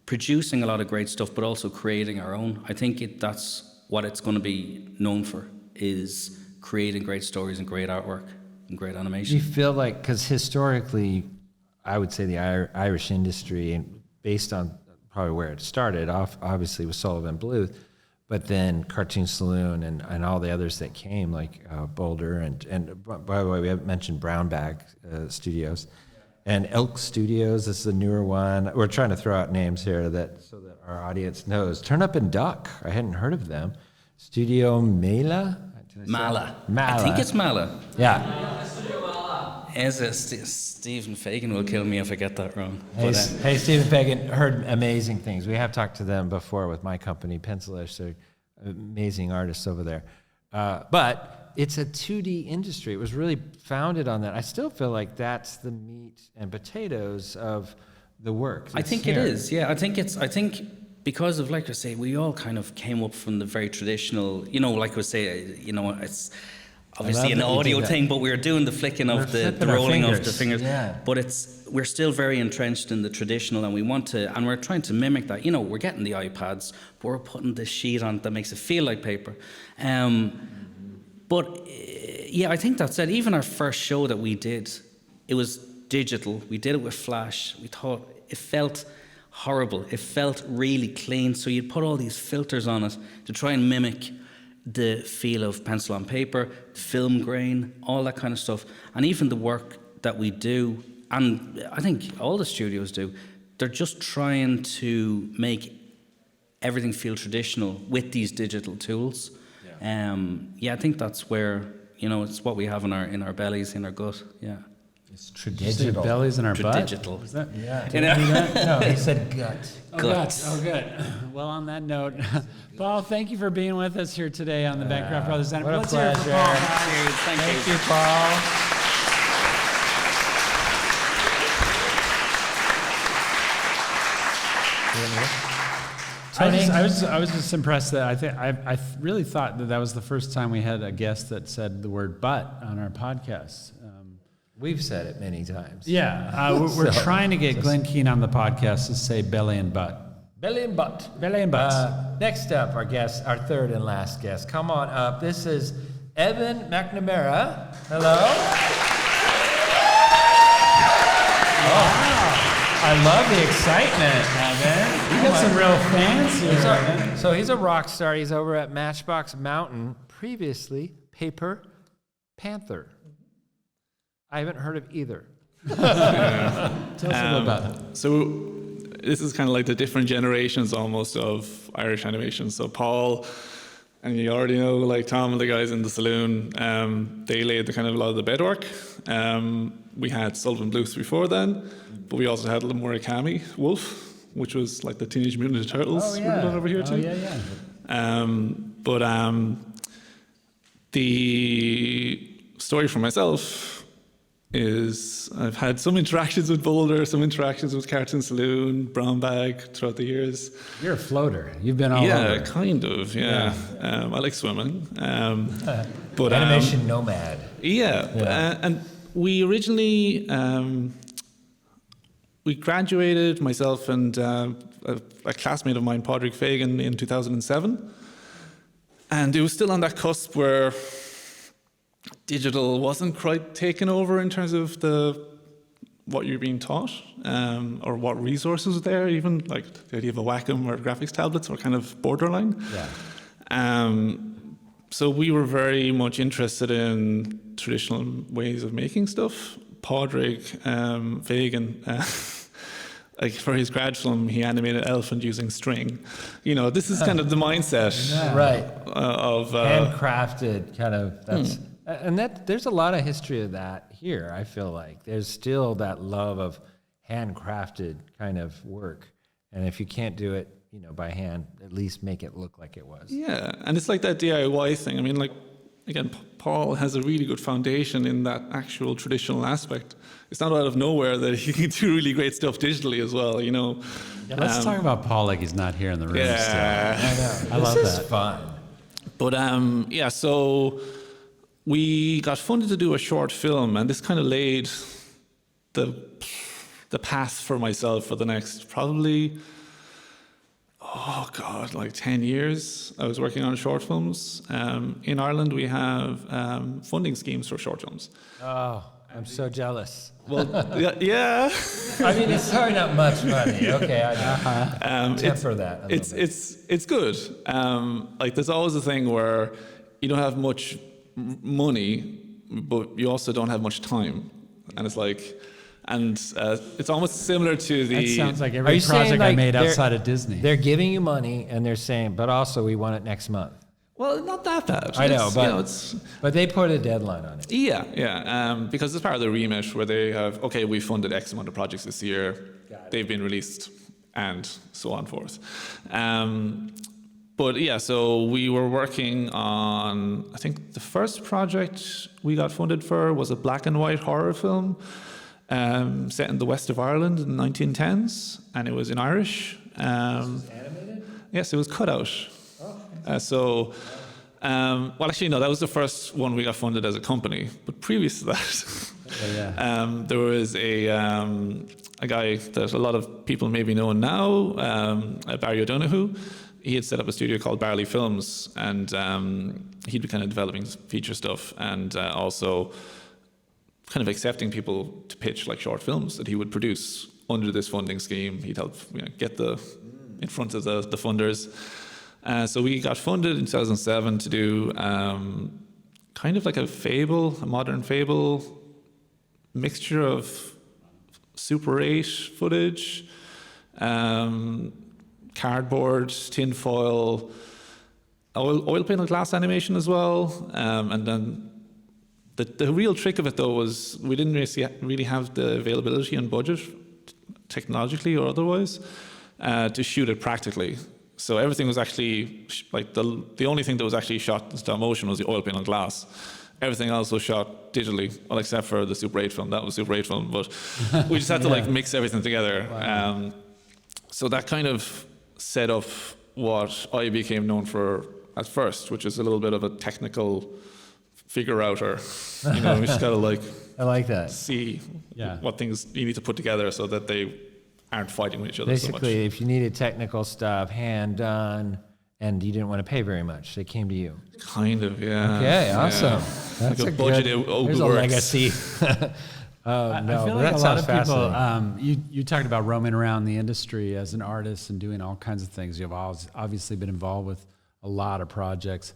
[SPEAKER 4] producing a lot of great stuff, but also creating our own. I think that's what it's going to be known for, is creating great stories and great artwork and great
[SPEAKER 2] Do
[SPEAKER 4] animation.
[SPEAKER 2] you feel like, because historically, I would say the Irish industry, and based on probably where it started off, obviously with Sullivan Bluth, but then Cartoon Saloon and all the others that came, like Boulder, and by the way, we haven't mentioned Brown Bag Studios, and Elk Studios is the newer one. We're trying to throw out names here so that our audience knows. Turn Up and Duck, I hadn't heard of them. Studio Mala?
[SPEAKER 4] Mala.
[SPEAKER 2] Mala.
[SPEAKER 4] I think it's Mala.
[SPEAKER 2] Yeah.
[SPEAKER 4] Is it? Stephen Fagan will kill me if I get that wrong.
[SPEAKER 2] Hey, Stephen Fagan, heard amazing things. We have talked to them before with my company, Pencilish. They're amazing artists over there. But it's a 2D industry. It was really founded on that. I still feel like that's the meat and potatoes of the work.
[SPEAKER 4] I think it is. Yeah, I think because of, like I say, we all kind of came up from the very traditional. Like I say, obviously an
[SPEAKER 2] that you
[SPEAKER 4] audio
[SPEAKER 2] did that.
[SPEAKER 4] thing, but we were doing the flicking of the
[SPEAKER 2] flipping our
[SPEAKER 4] rolling of the
[SPEAKER 2] fingers.
[SPEAKER 4] fingers.
[SPEAKER 2] Yeah.
[SPEAKER 4] But we're still very entrenched in the traditional, and we're trying to mimic that. We're getting the iPads, but we're putting this sheet on that makes it feel like paper. But yeah, I think that's it. Even our first show that we did, it was digital. We did it with Flash. We thought it felt horrible. It felt really clean. So you'd put all these filters on it to try and mimic the feel of pencil on paper, film grain, all that kind of stuff. And even the work that we do, and I think all the studios do, they're just trying to make everything feel traditional with these digital tools. Yeah, I think that's where, it's what we have in our bellies, in our gut. Yeah.
[SPEAKER 2] It's
[SPEAKER 1] Did you say
[SPEAKER 2] tradigital.
[SPEAKER 1] bellies in our butt?
[SPEAKER 4] Tradigital.
[SPEAKER 1] Is that?
[SPEAKER 2] Yeah.
[SPEAKER 4] You know?
[SPEAKER 2] No, he said gut.
[SPEAKER 1] Oh,
[SPEAKER 4] Guts.
[SPEAKER 1] good. Oh, good. Well, on that note, Paul, thank you for being with us here today on the Bancroft Brothers Center.
[SPEAKER 2] What a
[SPEAKER 1] Let's hear it for
[SPEAKER 2] pleasure.
[SPEAKER 1] Paul.
[SPEAKER 4] Cheers.
[SPEAKER 2] Thank you, Paul. Tony?
[SPEAKER 1] I was just impressed that I really thought that was the first time we had a guest that said the word butt on our podcast.
[SPEAKER 2] We've said it many times.
[SPEAKER 1] Yeah, we're trying to get Glenn Keane on the podcast to say belly and butt.
[SPEAKER 2] Belly and butt.
[SPEAKER 1] Belly and butt.
[SPEAKER 2] Next up, our third and last guest. Come on up. This is Evan MacNamara. Hello. I love the excitement, Evan.
[SPEAKER 1] You got some real fans here, Evan.
[SPEAKER 2] So he's a rock star. He's over at Matchbox Mountain, previously Paper Panther. I haven't heard of either.
[SPEAKER 1] Tell us a little about it.
[SPEAKER 6] So this is kind of like the different generations almost of Irish animation. So Paul, and you already know, like Tom and the guys in the saloon, they laid the kind of a lot of the bedwork. We had Sullivan Bluths before then, but we also had Murakami Wolf, which was like the Teenage Mutant Ninja Turtles. We're done over here too.
[SPEAKER 1] Yeah.
[SPEAKER 6] The story for myself is I've had some interactions with Boulder, some interactions with Cartoon Saloon, Brown Bag throughout the years.
[SPEAKER 1] You're a floater. You've been all over.
[SPEAKER 6] Yeah, kind of, yeah. I like swimming. But
[SPEAKER 2] Animation nomad.
[SPEAKER 6] Yeah. And we originally, we graduated, myself and a classmate of mine, Padraig Fagan, in 2007. And it was still on that cusp where digital wasn't quite taken over in terms of what you're being taught, or what resources were there. Even like the idea of a Wacom or graphics tablets were kind of borderline.
[SPEAKER 1] Yeah.
[SPEAKER 6] So we were very much interested in traditional ways of making stuff. Padraig Fagan, like for his grad film, he animated an elephant using string. This is kind of the mindset,
[SPEAKER 2] Right.
[SPEAKER 6] Of
[SPEAKER 2] Handcrafted kind of. That's and there's a lot of history of that here. I feel like there's still that love of handcrafted kind of work, and if you can't do it, by hand, at least make it look like it was.
[SPEAKER 6] Yeah, and it's like that DIY thing. I mean, like, again, Paul has a really good foundation in that actual traditional aspect. It's not out of nowhere that he can do really great stuff digitally as well,
[SPEAKER 1] Yeah, let's talk about Paul like he's not here in the room
[SPEAKER 6] Yeah.
[SPEAKER 1] still. I love
[SPEAKER 2] This is
[SPEAKER 1] that.
[SPEAKER 2] fun.
[SPEAKER 6] But so we got funded to do a short film, and this kind of laid the path for myself for the next probably, like 10 years. I was working on short films. In Ireland, we have funding schemes for short films.
[SPEAKER 2] Oh, I'm so jealous.
[SPEAKER 6] Well, yeah.
[SPEAKER 2] I mean, it's probably not much money. Okay, I temper that a little bit.
[SPEAKER 6] It's good. Like there's always a thing where you don't have much money, but you also don't have much time, and it's like, it's almost similar to the.
[SPEAKER 1] That sounds like
[SPEAKER 2] Are
[SPEAKER 1] every
[SPEAKER 2] you saying,
[SPEAKER 1] project I
[SPEAKER 2] like,
[SPEAKER 1] made
[SPEAKER 2] they're-
[SPEAKER 1] outside of Disney.
[SPEAKER 2] They're giving you money, and they're saying, but also we want it next month.
[SPEAKER 6] Well, not that bad.
[SPEAKER 2] I know,
[SPEAKER 6] It's,
[SPEAKER 2] but they put a deadline on it.
[SPEAKER 6] Yeah. Because it's part of the remit where they have, okay, we funded X amount of projects this year, they've been released, and so on forth. But yeah, so we were working on, I think the first project we got funded for was a black and white horror film set in the west of Ireland in the 1910s, and it was in Irish.
[SPEAKER 2] Animated?
[SPEAKER 6] Yes, it was cut out. So Well, actually, no, that was the first one we got funded as a company. But previous to that, there was a guy that a lot of people maybe know now, Barry O'Donoghue. He had set up a studio called Barley Films, and he'd be kind of developing feature stuff and also kind of accepting people to pitch like short films that he would produce under this funding scheme. He'd help get in front of the funders. So we got funded in 2007 to do kind of like a modern fable, mixture of Super 8 footage, cardboard, tin foil, oil painted glass animation as well. And then the real trick of it though was we didn't really have the availability and budget, technologically or otherwise, to shoot it practically. So everything was actually like the only thing that was actually shot in stop motion was the oil painted glass. Everything else was shot digitally, well, except for the Super 8 film. That was Super 8 film, but we just had to like mix everything together. Wow. So that kind of set up what I became known for at first, which is a little bit of a technical figure outer. You know, we just gotta like
[SPEAKER 2] I like that.
[SPEAKER 6] see what things you need to put together so that they aren't fighting with each other so much.
[SPEAKER 2] Basically, if you needed technical stuff, hand done, and you didn't want to pay very much, they came to you.
[SPEAKER 6] Kind of, yeah.
[SPEAKER 2] Okay, awesome.
[SPEAKER 6] Yeah.
[SPEAKER 2] That's
[SPEAKER 6] like a budget.
[SPEAKER 2] There's a legacy.
[SPEAKER 1] I feel like a lot of people, you talked about roaming around the industry as an artist and doing all kinds of things. You've obviously been involved with a lot of projects.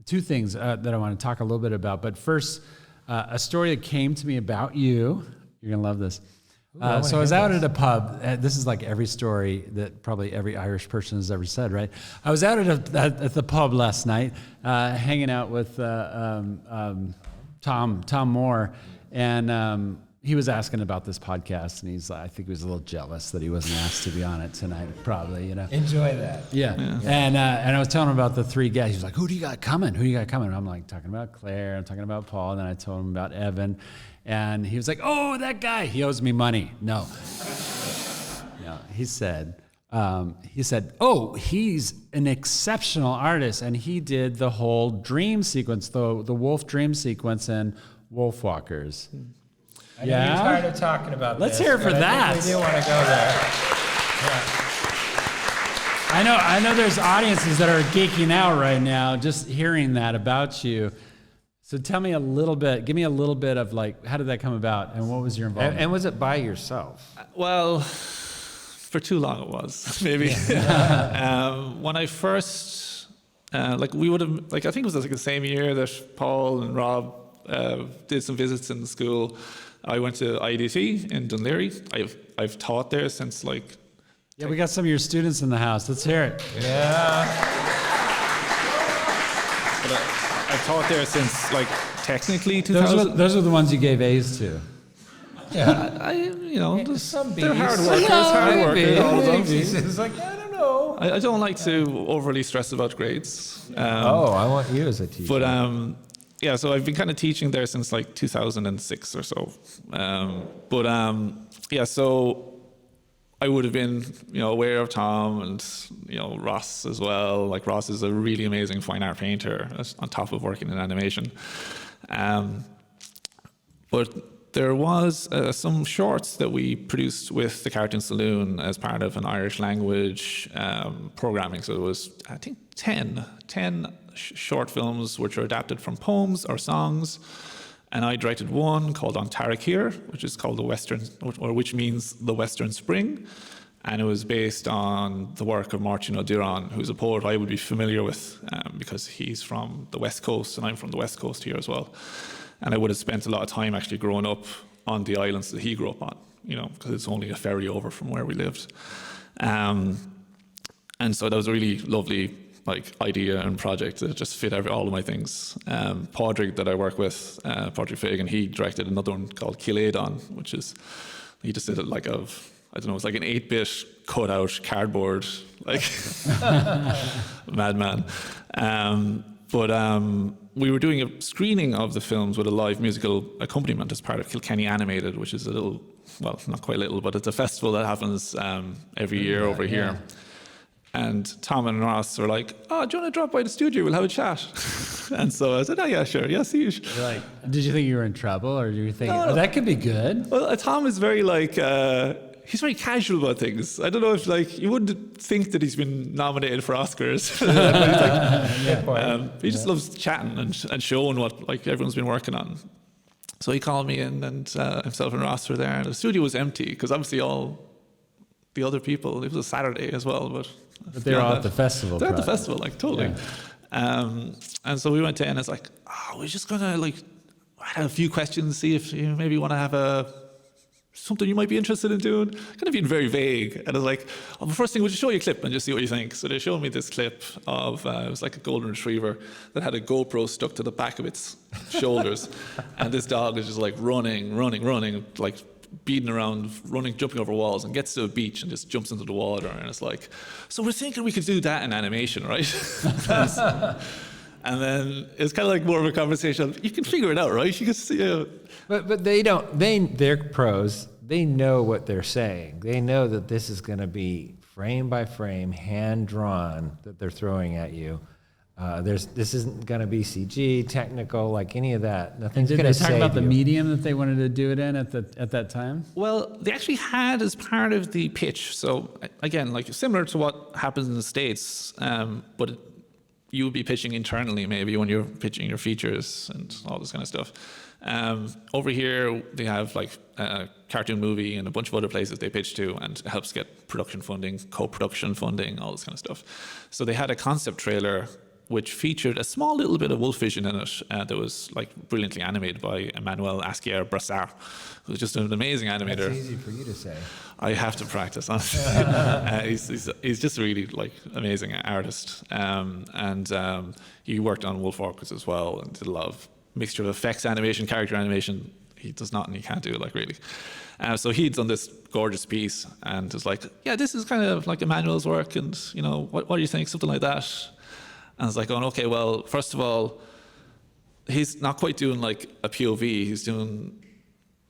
[SPEAKER 1] Two things that I want to talk a little bit about. But first, a story that came to me about you. You're going to love this. So I was out at a pub. This is like every story that probably every Irish person has ever said, right? I was out at the pub last night, hanging out with Tom Moore, and he was asking about this podcast, and I think he was a little jealous that he wasn't asked to be on it tonight, probably, you know.
[SPEAKER 2] Enjoy that.
[SPEAKER 1] Yeah. And I was telling him about the three guys. He was like, who do you got coming? And I'm like, talking about Clare, I'm talking about Paul, and then I told him about Evan. And he was like, oh, that guy, he owes me money. No. He said, oh, he's an exceptional artist, and he did the whole dream sequence, the wolf dream sequence in Wolfwalkers.
[SPEAKER 2] I know you're tired of talking about
[SPEAKER 1] Let's
[SPEAKER 2] this.
[SPEAKER 1] hear it for that.
[SPEAKER 2] We do want to go there. Yeah.
[SPEAKER 1] I know there's audiences that are geeking out right now just hearing that about you. So tell me give me a little bit of like, how did that come about and what was your involvement?
[SPEAKER 2] And was it by yourself?
[SPEAKER 6] Well, for too long it was, maybe. When I first, we would have, I think it was like the same year that Paul and Rob did some visits in the school. I went to IDT in Dunleary. I've taught there since
[SPEAKER 1] Yeah, we got some of your students in the house. Let's hear it.
[SPEAKER 2] Yeah.
[SPEAKER 6] I've taught there since technically 2000.
[SPEAKER 1] Those are the ones you gave A's to.
[SPEAKER 2] Yeah. Some
[SPEAKER 6] they're hard workers. All of them.
[SPEAKER 2] It's like, I don't know.
[SPEAKER 6] I don't like to overly stress about grades.
[SPEAKER 2] I want you as a teacher.
[SPEAKER 6] But so I've been kind of teaching there since 2006 or so. So I would have been, aware of Tom and, Ross as well. Ross is a really amazing fine art painter on top of working in animation. But there was some shorts that we produced with the Cartoon Saloon as part of an Irish language programming. So it was, I think, 10 short films which are adapted from poems or songs. And I directed one called On Tarakir, which is called which means the Western Spring. And it was based on the work of Martin O'Diran, who's a poet I would be familiar with because he's from the West Coast and I'm from the West Coast here as well. And I would have spent a lot of time actually growing up on the islands that he grew up on, because it's only a ferry over from where we lived. And so that was a really lovely idea and project that just fit all of my things. Padraig that I work with, Padraig Fagan, he directed another one called Kill-Adon, which is, he just did it it's like an 8-bit cutout cardboard, madman. We were doing a screening of the films with a live musical accompaniment as part of Kelkinney Animated, which is a little, well, not quite little, but it's a festival that happens every year over here. And Tom and Ross were like, "Oh, do you want to drop by the studio? We'll have a chat." And so I said, "Oh yeah, sure. Yeah, see you."
[SPEAKER 1] You're like, did you think you were in trouble, or you were thinking,
[SPEAKER 6] No.
[SPEAKER 1] oh, that could be good?
[SPEAKER 6] Well, Tom is very like he's very casual about things. I don't know if like you wouldn't think that he's been nominated for Oscars. He just loves chatting and showing what like everyone's been working on. So he called me in, and himself and Ross were there. And the studio was empty because obviously all the other people. It was a Saturday as well, but
[SPEAKER 1] they were all at the festival.
[SPEAKER 6] They're at the
[SPEAKER 1] probably.
[SPEAKER 6] festival, like totally.
[SPEAKER 1] Yeah.
[SPEAKER 6] And so we went in. And it's like, we're just gonna like have a few questions, see if you maybe want to have something you might be interested in doing. Kind of being very vague. And I was like, the first thing, we'll just show you a clip and just see what you think. So they showed me this clip of, it was like a golden retriever that had a GoPro stuck to the back of its shoulders. And this dog is just like running, like beating around, running, jumping over walls, and gets to a beach and just jumps into the water. And it's like, so we're thinking we could do that in animation, right? And then it's kind of like more of a conversation. You can figure it out, right? You can see.
[SPEAKER 2] But they don't. They're pros. They know what they're saying. They know that this is going to be frame by frame, hand drawn that they're throwing at you. This isn't going to be CG, technical, like any of that. Nothing's
[SPEAKER 1] Did
[SPEAKER 2] going
[SPEAKER 1] they
[SPEAKER 2] to
[SPEAKER 1] talk
[SPEAKER 2] save
[SPEAKER 1] about the
[SPEAKER 2] you.
[SPEAKER 1] medium that they wanted to do it in at that time?
[SPEAKER 6] Well, they actually had as part of the pitch. So again, like similar to what happens in the States, but you would be pitching internally maybe when you're pitching your features and all this kind of stuff. Over here, they have like a cartoon movie and a bunch of other places they pitch to, and it helps get production funding, co-production funding, all this kind of stuff. So they had a concept trailer which featured a small little bit of wolf vision in it that was like brilliantly animated by Emmanuel Asquier-Brassard, who's just an amazing animator.
[SPEAKER 2] That's easy for you to say.
[SPEAKER 6] I have to practice, honestly. He's just a really like amazing artist, and he worked on Wolf Orcas as well, and did a lot of mixture of effects animation, character animation. He does not, and he can't do it like really. So he'd done this gorgeous piece, and was like, "Yeah, this is kind of like Emmanuel's work, and you know, what do you think?" Something like that. And I was like, okay, well, first of all, he's not quite doing like a POV. He's doing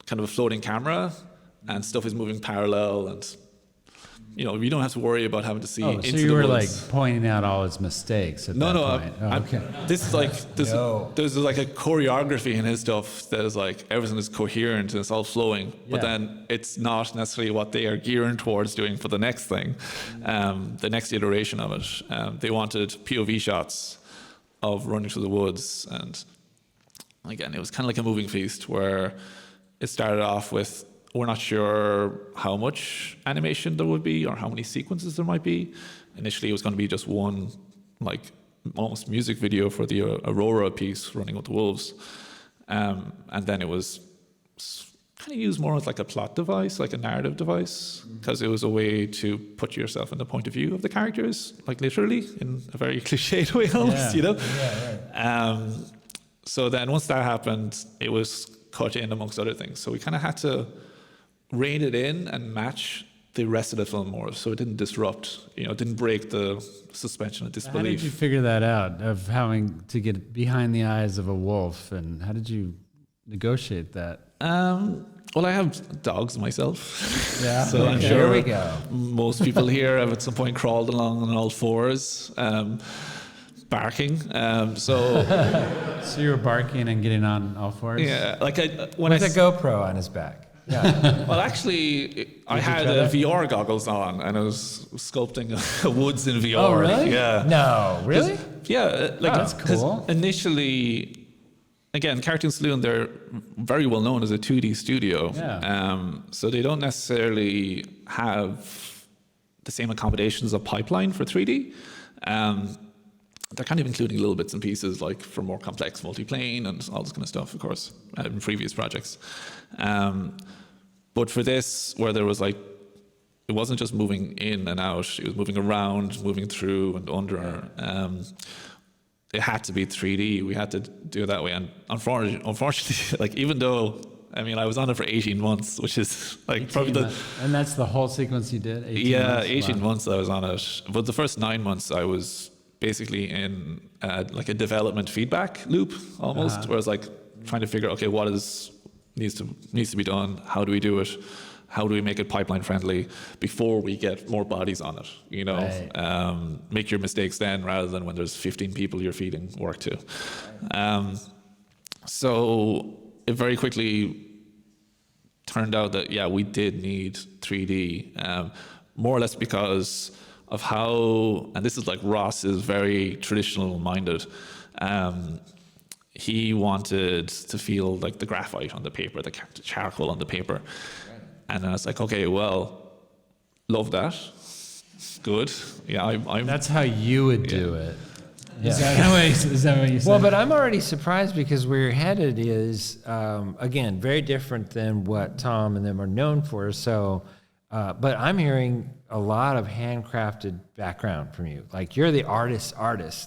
[SPEAKER 6] kind of a floating camera, and stuff is moving parallel, and you know, you don't have to worry about having to see
[SPEAKER 1] Oh,
[SPEAKER 6] into
[SPEAKER 1] so you
[SPEAKER 6] the
[SPEAKER 1] were
[SPEAKER 6] woods.
[SPEAKER 1] like pointing out all his mistakes at that point. Okay.
[SPEAKER 6] This is like there's like a choreography in his stuff that is like everything is coherent and it's all flowing, but
[SPEAKER 1] Yeah.
[SPEAKER 6] then it's not necessarily what they are gearing towards doing for the next thing, the next iteration of it. They wanted POV shots of running through the woods, and again, it was kind of like a moving feast where it started off with, we're not sure how much animation there would be or how many sequences there might be. Initially, it was going to be just one, like, almost music video for the Aurora piece, Running with the Wolves. And then it was kind of used more as like a plot device, like a narrative device, because it was a way to put yourself in the point of view of the characters, like literally, in a very cliched way almost, you know?
[SPEAKER 2] Yeah, right.
[SPEAKER 6] So then once that happened, it was cut in amongst other things. So we kind of had to rein it in and match the rest of the film more, so it didn't disrupt, you know, it didn't break the suspension of
[SPEAKER 1] How did
[SPEAKER 6] disbelief.
[SPEAKER 1] you figure that out, of having to get behind the eyes of a wolf, and how did you negotiate that?
[SPEAKER 6] Well, I have dogs myself.
[SPEAKER 1] Yeah.
[SPEAKER 6] So I'm
[SPEAKER 2] Okay,
[SPEAKER 6] sure
[SPEAKER 2] here we go.
[SPEAKER 6] most people here have at some point crawled along on all fours, barking. So
[SPEAKER 1] So you were barking and getting on all fours?
[SPEAKER 6] yeah, like when
[SPEAKER 2] With a GoPro on his back. Yeah.
[SPEAKER 6] well, actually, I had
[SPEAKER 2] try that?
[SPEAKER 6] VR goggles on, and I was sculpting woods in VR.
[SPEAKER 1] Oh, really?
[SPEAKER 6] Yeah.
[SPEAKER 2] No, really?
[SPEAKER 6] Yeah, like
[SPEAKER 1] Oh, that's
[SPEAKER 6] 'cause
[SPEAKER 1] cool.
[SPEAKER 6] Initially, again, Cartoon Saloon, they're very well known as a 2D studio.
[SPEAKER 1] Yeah.
[SPEAKER 6] So they don't necessarily have the same accommodations of Pipeline for 3D. They're kind of including little bits and pieces, like for more complex multiplane and all this kind of stuff, of course, in previous projects. But for this, where there was like, it wasn't just moving in and out, it was moving around, moving through and under. It had to be 3D. We had to do it that way. And unfortunately, like, even though, I mean, I was on it for 18 months, which is like probably
[SPEAKER 1] And that's the whole sequence you did? 18
[SPEAKER 6] yeah,
[SPEAKER 1] months?
[SPEAKER 6] 18
[SPEAKER 1] Wow.
[SPEAKER 6] months I was on it. But the first 9 months I was basically in like a development feedback loop almost, where I was like trying to figure out, okay, what needs to be done? How do we do it? how do we make it pipeline friendly before we get more bodies on it, you know?
[SPEAKER 2] Right.
[SPEAKER 6] Make your mistakes then rather than when there's 15 people you're feeding work to. So it very quickly turned out that, yeah, we did need 3D, more or less because of how, and this is like Ross is very traditional minded. He wanted to feel like the graphite on the paper, the charcoal on the paper. And I was like, okay, well, love that. Good. Yeah, I'm
[SPEAKER 1] That's how you would do it.
[SPEAKER 2] Yeah.
[SPEAKER 1] Is that what you said?
[SPEAKER 2] Well, but I'm already surprised because where you're headed is, again, very different than what Tom and them are known for. So, but I'm hearing a lot of handcrafted background from you. Like you're the artist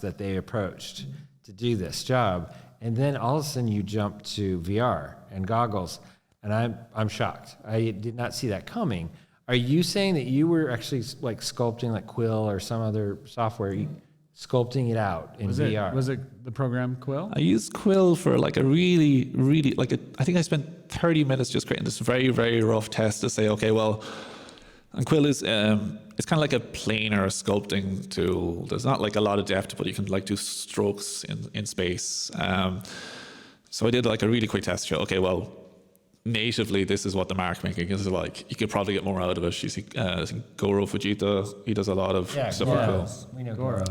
[SPEAKER 2] that they approached to do this job. And then all of a sudden you jump to VR and goggles. And I'm shocked. I did not see that coming. Are you saying that you were actually like sculpting like Quill or some other software, sculpting it out in VR?
[SPEAKER 1] Was it the program Quill?
[SPEAKER 6] I used Quill for like a really, really, I think I spent 30 minutes just creating this very, very rough test to say, okay, well, and Quill is, it's kind of like a planar sculpting tool. There's not like a lot of depth, but you can like do strokes in space. So I did like a really quick test to show, okay, well, natively, this is what the mark making is like. You could probably get more out of it. You see, I think Goro Fujita, he does a lot of stuff with Quill.
[SPEAKER 2] We know Goro.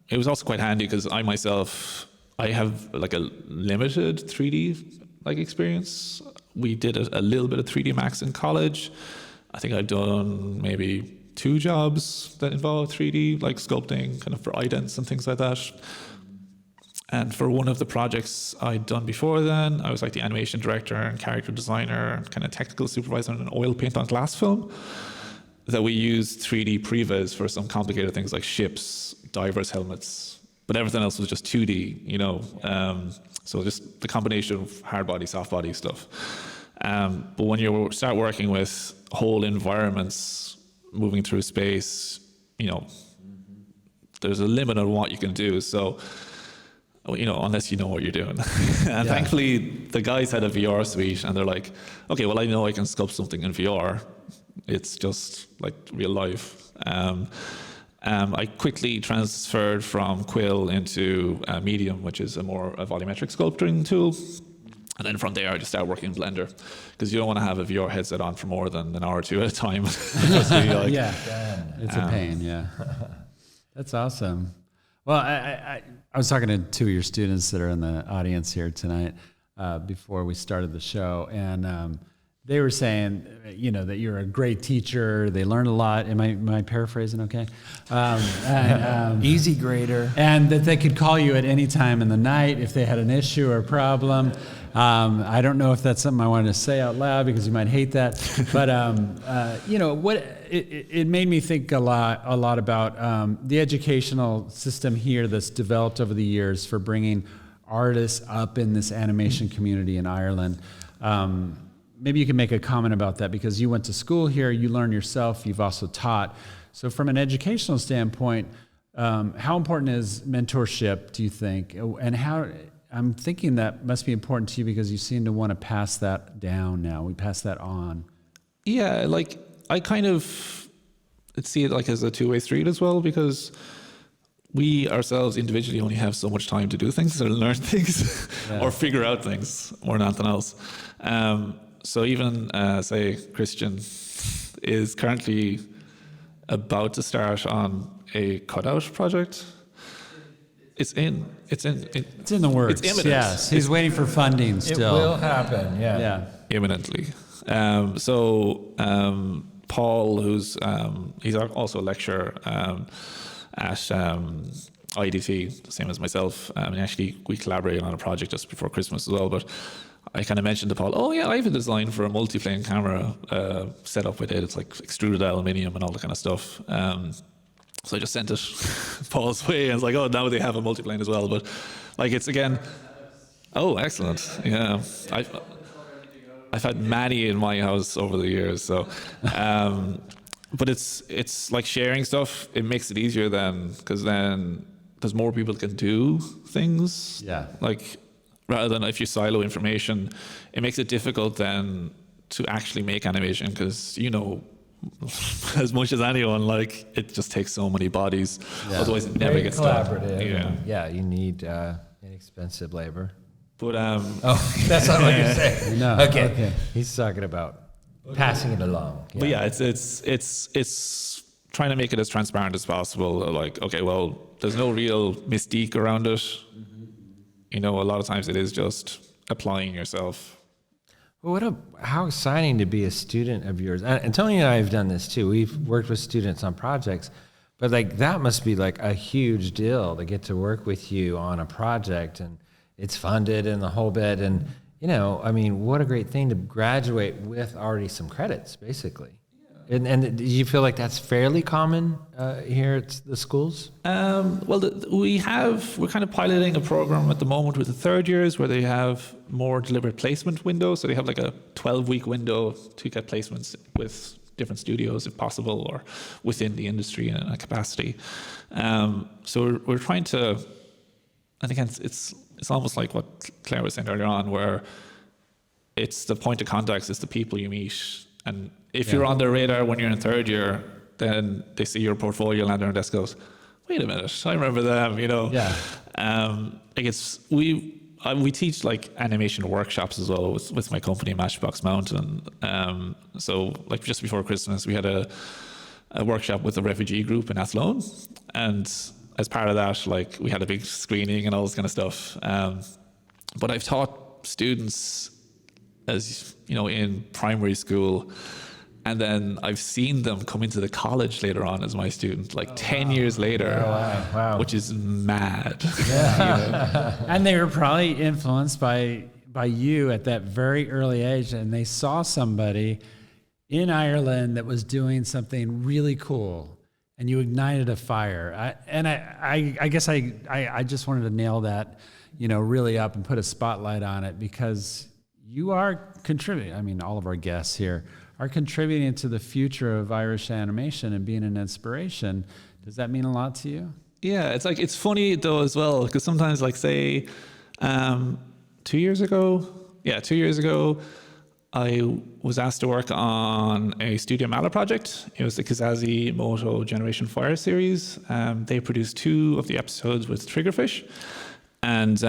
[SPEAKER 6] It was also quite handy because I myself, I have like a limited 3D like experience. We did a little bit of 3D Max in college. I think I've done maybe 2 jobs that involve 3D, like sculpting kind of for idents and things like that. And for one of the projects I'd done before then, I was like the animation director and character designer and kind of technical supervisor on an oil paint on glass film that we used 3D previs for some complicated things like ships, divers' helmets, but everything else was just 2D, you know. So just the combination of hard body, soft body stuff. But when you start working with whole environments moving through space, you know, there's a limit on what you can do. So, you know, unless you know what you're doing. And thankfully, the guys had a VR suite, and they're like, okay, well, I know I can sculpt something in VR. It's just like real life. I quickly transferred from Quill into Medium, which is a more volumetric sculpting tool. And then from there, I just started working in Blender, because you don't want to have a VR headset on for more than an hour or two at a time. It's
[SPEAKER 1] a pain. Yeah, that's awesome. Well, I was talking to 2 of your students that are in the audience here tonight before we started the show, and they were saying, you know, that you're a great teacher. They learned a lot. Am I paraphrasing? Okay.
[SPEAKER 2] Easy grader.
[SPEAKER 1] And that they could call you at any time in the night if they had an issue or a problem. I don't know if that's something I wanted to say out loud because you might hate that, but you know what? It made me think a lot about the educational system here that's developed over the years for bringing artists up in this animation community in Ireland. Maybe you can make a comment about that, because you went to school here, you learned yourself, you've also taught. So from an educational standpoint, how important is mentorship, do you think? And how, I'm thinking that must be important to you because you seem to want to pass that down now. We pass that on.
[SPEAKER 6] Yeah, like I kind of see it like as a two-way street as well, because we ourselves individually only have so much time to do things or learn things or figure out things more than anything else. So even, say, Christian is currently about to start on a cutout project. It's in
[SPEAKER 1] the works.
[SPEAKER 6] It's imminent.
[SPEAKER 1] Yes, he's waiting for funding still.
[SPEAKER 2] It will happen. Yeah.
[SPEAKER 6] Imminently. Paul, who's he's also a lecturer at IDT, the same as myself. And actually, we collaborated on a project just before Christmas as well. But I kind of mentioned to Paul, oh yeah, I have a design for a multi-plane camera set up with it. It's like extruded aluminium and all that kind of stuff. So I just sent it Paul's way, and it's like, oh, now they have a multi-plane as well. But like, it's again, oh, excellent, yeah. I've had many in my house over the years, so. But it's like sharing stuff. It makes it easier then, because then there's more people can do things.
[SPEAKER 1] Yeah.
[SPEAKER 6] Like rather than if you silo information, it makes it difficult then to actually make animation, because as much as anyone, like, it just takes so many bodies.
[SPEAKER 2] Yeah.
[SPEAKER 6] Otherwise it never
[SPEAKER 2] Very
[SPEAKER 6] gets done.
[SPEAKER 2] collaborative.
[SPEAKER 6] Yeah.
[SPEAKER 2] Yeah, you need inexpensive labor.
[SPEAKER 6] But
[SPEAKER 2] That's not what you're saying.
[SPEAKER 1] No.
[SPEAKER 2] Okay. He's talking about passing it along.
[SPEAKER 6] But yeah, it's trying to make it as transparent as possible. Like, okay, well, there's no real mystique around it. A lot of times it is just applying yourself.
[SPEAKER 2] Well, how exciting to be a student of yours. And Tony and I have done this too. We've worked with students on projects, but like that must be like a huge deal to get to work with you on a project, and it's funded and the whole bit. And, what a great thing to graduate with already some credits, basically. And do you feel like that's fairly common here at the schools?
[SPEAKER 6] We're kind of piloting a program at the moment with the third years where they have more deliberate placement windows. So they have like a 12-week window to get placements with different studios if possible, or within the industry in a capacity. So we're trying to, and again, it's almost like what Claire was saying earlier on, where it's the point of contact, it's the people you meet. And if you're on their radar when you're in third year, then they see your portfolio land on their desk, goes, wait a minute, I remember them,
[SPEAKER 1] Yeah.
[SPEAKER 6] We teach like animation workshops as well with my company, Matchbox Mountain. So like just before Christmas, we had a workshop with a refugee group in Athlone. And as part of that, like we had a big screening and all this kind of stuff. But I've taught students in primary school, and then I've seen them come into the college later on as my student, 10 years later,
[SPEAKER 2] Wow.
[SPEAKER 6] which is mad.
[SPEAKER 1] And they were probably influenced by you at that very early age, and they saw somebody in Ireland that was doing something really cool, and you ignited a fire. I guess I just wanted to nail that, really up and put a spotlight on it, because you are contributing. I mean, all of our guests here are contributing to the future of Irish animation and being an inspiration. Does that mean a lot to you?
[SPEAKER 6] Yeah, it's funny though as well, because sometimes, like, say, 2 years ago, I was asked to work on a Studio Mala project. It was the Kazazi Moto Generation Fire series. They produced 2 of the episodes with Triggerfish. And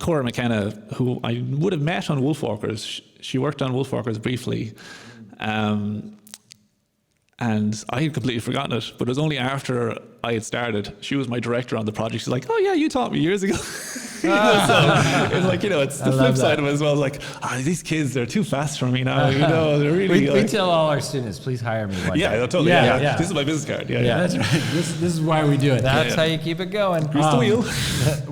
[SPEAKER 6] Cora McKenna, who I would have met on Wolfwalkers, she worked on Wolfwalkers briefly. And I had completely forgotten it, but it was only after I had started. She was my director on the project. She's like, oh yeah, you taught me years ago. So it's like, it's the flip side of it as well. It's like, these kids, they're too fast for me now. They're really
[SPEAKER 2] We tell all our students, please hire me one
[SPEAKER 6] yeah,
[SPEAKER 2] day.
[SPEAKER 6] totally.
[SPEAKER 1] Yeah,
[SPEAKER 6] Yeah.
[SPEAKER 1] yeah.
[SPEAKER 6] This is my business card. Yeah.
[SPEAKER 1] That's right. This is why we do it.
[SPEAKER 2] That's how you keep it going.
[SPEAKER 6] Grease the wheel.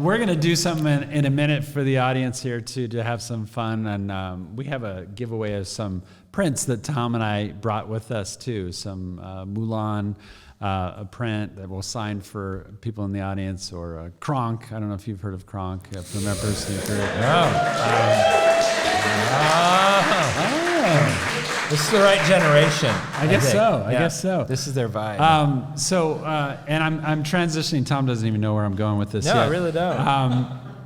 [SPEAKER 1] We're going to do something in a minute for the audience here to have some fun. And we have a giveaway of some prints that Tom and I brought with us too. Some Mulan, a print that we'll sign for people in the audience, or Kronk. I don't know if you've heard of Kronk from Emperor Sneaker.
[SPEAKER 2] This is the right generation.
[SPEAKER 1] I guess
[SPEAKER 2] think.
[SPEAKER 1] so. I guess so.
[SPEAKER 2] This is their vibe.
[SPEAKER 1] And I'm transitioning. Tom doesn't even know where I'm going with this yet.
[SPEAKER 2] No, I really don't.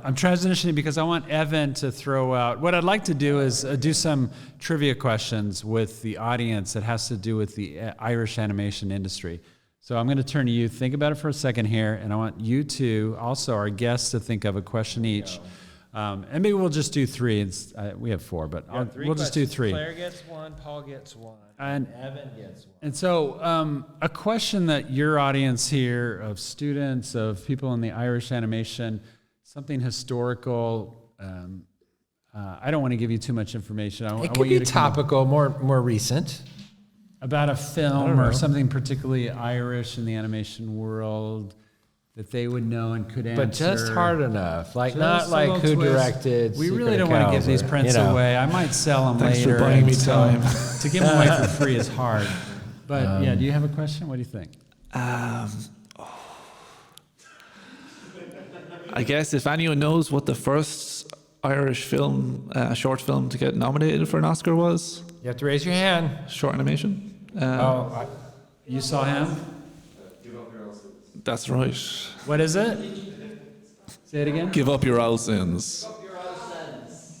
[SPEAKER 1] I'm transitioning because I want Evan to throw out. What I'd like to do is do some trivia questions with the audience that has to do with the Irish animation industry. So I'm going to turn to you. Think about it for a second here, and I want you to, also our guests, to think of a question each. And maybe we'll just do 3. We have 4, but we'll just do 3.
[SPEAKER 2] Claire gets 1, Paul gets 1,
[SPEAKER 1] and
[SPEAKER 2] Evan gets 1.
[SPEAKER 1] And so a question that your audience here, of students, of people in the Irish animation, something historical. I don't want to give you too much information. I
[SPEAKER 2] It
[SPEAKER 1] want
[SPEAKER 2] could
[SPEAKER 1] you
[SPEAKER 2] be
[SPEAKER 1] to come up
[SPEAKER 2] topical, more recent.
[SPEAKER 1] about a film or something particularly Irish in the animation world that they would know and could answer.
[SPEAKER 2] But just hard enough. Like,
[SPEAKER 1] Just
[SPEAKER 2] not
[SPEAKER 1] a
[SPEAKER 2] like
[SPEAKER 1] little
[SPEAKER 2] who
[SPEAKER 1] twist.
[SPEAKER 2] directed
[SPEAKER 1] We
[SPEAKER 2] Secret
[SPEAKER 1] really
[SPEAKER 2] of
[SPEAKER 1] don't want to give
[SPEAKER 2] Cows
[SPEAKER 1] these
[SPEAKER 2] or,
[SPEAKER 1] prints away. I might sell them
[SPEAKER 6] Thanks for
[SPEAKER 1] later.
[SPEAKER 6] buying me
[SPEAKER 1] and so
[SPEAKER 6] time.
[SPEAKER 1] to give them away for free is hard. But yeah, do you have a question? What do you think?
[SPEAKER 6] I guess if anyone knows what the first Irish film, short film to get nominated for an Oscar was,
[SPEAKER 2] You have to raise your hand.
[SPEAKER 6] short animation.
[SPEAKER 1] You saw him?
[SPEAKER 6] That's right.
[SPEAKER 1] What is it? Say it again.
[SPEAKER 6] Give up your old sins.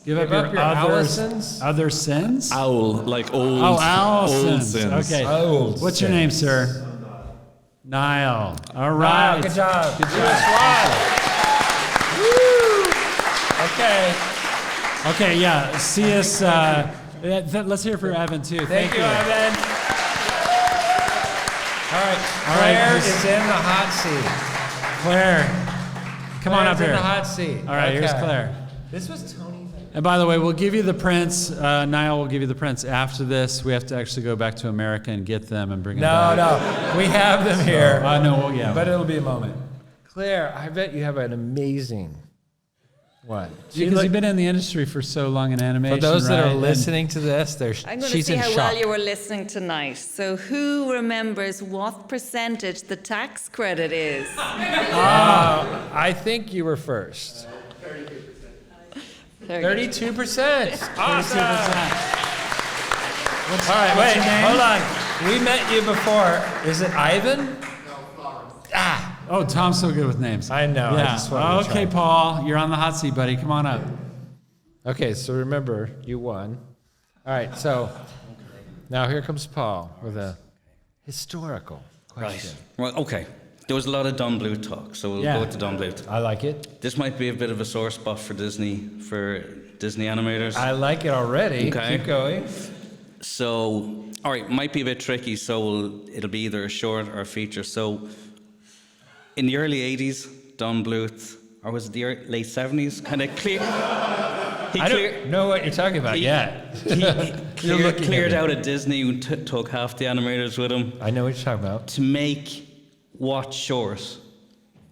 [SPEAKER 1] Give up your other sins?
[SPEAKER 6] Owl, like old.
[SPEAKER 1] Oh, owl
[SPEAKER 6] old
[SPEAKER 1] sins.
[SPEAKER 6] sins.
[SPEAKER 1] Okay.
[SPEAKER 2] Old
[SPEAKER 1] What's your name, sir? Niall. All right.
[SPEAKER 2] Wow, good job. Good job. Woo! Okay.
[SPEAKER 1] Okay, yeah. See us. Let's hear for Evan, too.
[SPEAKER 2] Thank you, Evan. All right. Claire is in the hot seat.
[SPEAKER 1] Claire, come on up
[SPEAKER 2] Claire's
[SPEAKER 1] here.
[SPEAKER 2] in the hot seat.
[SPEAKER 1] All right, here's
[SPEAKER 2] Okay.
[SPEAKER 1] Claire.
[SPEAKER 2] This was Tony's.
[SPEAKER 1] And by the way, we'll give you the prints. Niall will give you the prints after this. We have to actually go back to America and get them and bring them back.
[SPEAKER 2] No. We have them here.
[SPEAKER 1] No, yeah.
[SPEAKER 2] But it'll be a moment. Claire, I bet you have an amazing what?
[SPEAKER 1] Because you've been in the industry for so long in animation.
[SPEAKER 2] For those that
[SPEAKER 1] right?
[SPEAKER 2] are listening to this,
[SPEAKER 3] I'm going to
[SPEAKER 2] she's
[SPEAKER 3] see
[SPEAKER 2] in
[SPEAKER 3] how
[SPEAKER 2] shock.
[SPEAKER 3] well you were listening tonight. So who remembers what percentage the tax credit is?
[SPEAKER 2] I think you were first. 32%. Awesome. All right, wait, hold on. We met you before. Is it Ivan?
[SPEAKER 1] Oh, Tom's so good with names.
[SPEAKER 2] I know. I
[SPEAKER 1] Yeah.
[SPEAKER 2] just wanted to
[SPEAKER 1] Okay,
[SPEAKER 2] try.
[SPEAKER 1] Paul, you're on the hot seat, buddy. Come on up.
[SPEAKER 2] Okay, so remember, you won. All right, so now here comes Paul with a historical question.
[SPEAKER 4] Well, okay. There was a lot of Don Bluth talk, so we'll go with the Don Bluth.
[SPEAKER 2] I like it.
[SPEAKER 4] This might be a bit of a sore spot for Disney animators.
[SPEAKER 2] I like it already.
[SPEAKER 4] Okay.
[SPEAKER 2] Keep going.
[SPEAKER 4] So, all right, might be a bit tricky, so it'll be either a short or a feature. So, in the early 80s, Don Bluth, or was it the late 70s, kind of
[SPEAKER 2] I don't know what you're talking about yet.
[SPEAKER 4] cleared out of Disney and took half the animators with him
[SPEAKER 2] I know what you're talking about.
[SPEAKER 4] to make what short?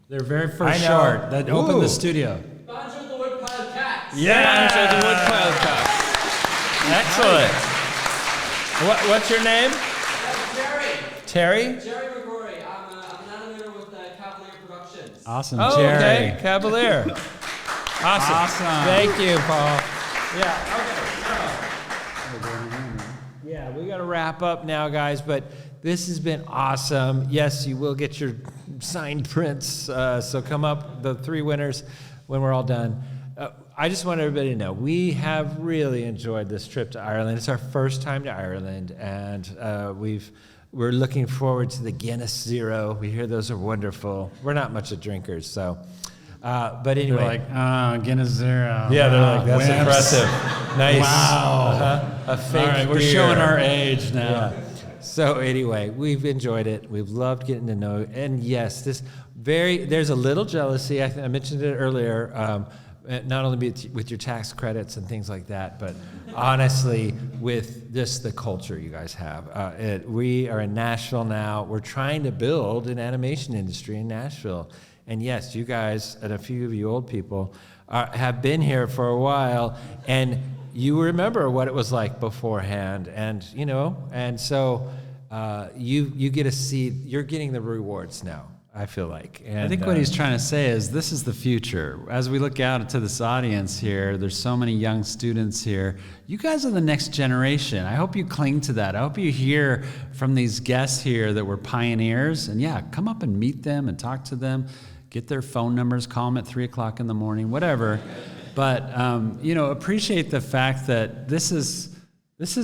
[SPEAKER 1] Their very first
[SPEAKER 2] I know.
[SPEAKER 1] short that opened
[SPEAKER 2] Ooh.
[SPEAKER 1] the studio.
[SPEAKER 5] Banjo the Woodpile Cat.
[SPEAKER 4] Banjo the Woodpile Cat.
[SPEAKER 2] Excellent. What's your name? Terry?
[SPEAKER 5] Jerry McGrory. I'm an animator with Cavalier Productions.
[SPEAKER 1] Awesome,
[SPEAKER 2] Oh,
[SPEAKER 1] Jerry.
[SPEAKER 2] okay. Cavalier. Awesome. Thank you, Paul. Yeah, we got to wrap up now, guys, but this has been awesome. Yes, you will get your signed prints, so come up, the 3 winners, when we're all done. I just want everybody to know, we have really enjoyed this trip to Ireland. It's our first time to Ireland, and we're looking forward to the Guinness Zero. We hear those are wonderful. We're not much of drinkers, so... but anyway,
[SPEAKER 1] They're like, Guinness Zero.
[SPEAKER 2] yeah, they're like, that's
[SPEAKER 1] Wimps.
[SPEAKER 2] impressive. Nice.
[SPEAKER 1] Wow.
[SPEAKER 2] A fake
[SPEAKER 1] All right, we're
[SPEAKER 2] beer.
[SPEAKER 1] showing our age now.
[SPEAKER 2] Yeah. So anyway, we've enjoyed it. We've loved getting to know you. And yes, there's a little jealousy. I mentioned it earlier. Not only with your tax credits and things like that, but honestly, with just the culture you guys have. We are in Nashville now. We're trying to build an animation industry in Nashville. And yes, you guys, and a few of you old people, have been here for a while, and you remember what it was like beforehand. And, and so you get to see, you're getting the rewards now, I feel like. And,
[SPEAKER 1] I think what he's trying to say is this is the future. As we look out into this audience here, there's so many young students here. You guys are the next generation. I hope you cling to that. I hope you hear from these guests here that were pioneers. And yeah, come up and meet them and talk to them. Get their phone numbers, call them at 3 o'clock in the morning, whatever. But, appreciate the fact that this is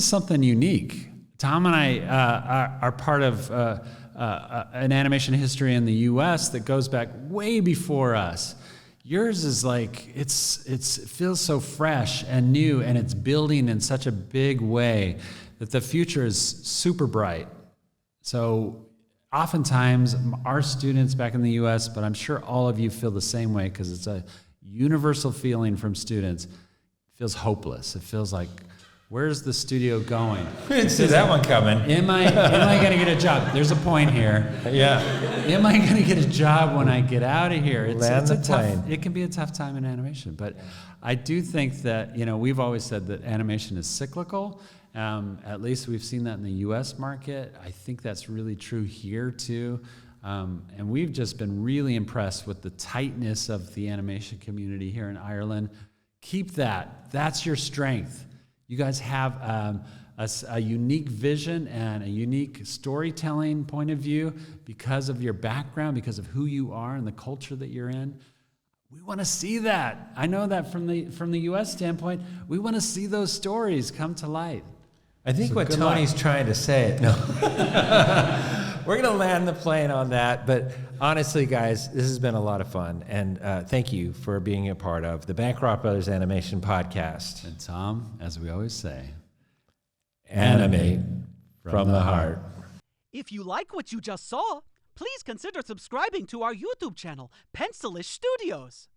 [SPEAKER 1] something unique. Tom and I are part of an animation history in the U.S. that goes back way before us. Yours is like, it feels so fresh and new, and it's building in such a big way that the future is super bright. So oftentimes, our students back in the U.S., but I'm sure all of you feel the same way because it's a universal feeling from students. It feels hopeless. It feels like, where's the studio going?
[SPEAKER 2] didn't see that one coming.
[SPEAKER 1] Am I going to get a job? There's a point here.
[SPEAKER 2] Yeah.
[SPEAKER 1] Am I going to get a job when I get out of here?
[SPEAKER 2] Land the plane.
[SPEAKER 1] It can be a tough time in animation, but I do think that, we've always said that animation is cyclical. At least we've seen that in the U.S. market. I think that's really true here too. And we've just been really impressed with the tightness of the animation community here in Ireland. Keep that. That's your strength. You guys have a unique vision and a unique storytelling point of view because of your background, because of who you are and the culture that you're in. We want to see that. I know that from the U.S. standpoint, we want to see those stories come to light.
[SPEAKER 2] I think
[SPEAKER 1] So
[SPEAKER 2] what
[SPEAKER 1] good
[SPEAKER 2] Tony's
[SPEAKER 1] luck.
[SPEAKER 2] trying to say, no. We're going to land the plane on that. But honestly, guys, this has been a lot of fun. And thank you for being a part of the Bancroft Brothers Animation Podcast.
[SPEAKER 1] And Tom, as we always say,
[SPEAKER 2] Animate from the heart.
[SPEAKER 7] If you like what you just saw, please consider subscribing to our YouTube channel, Pencilish Studios.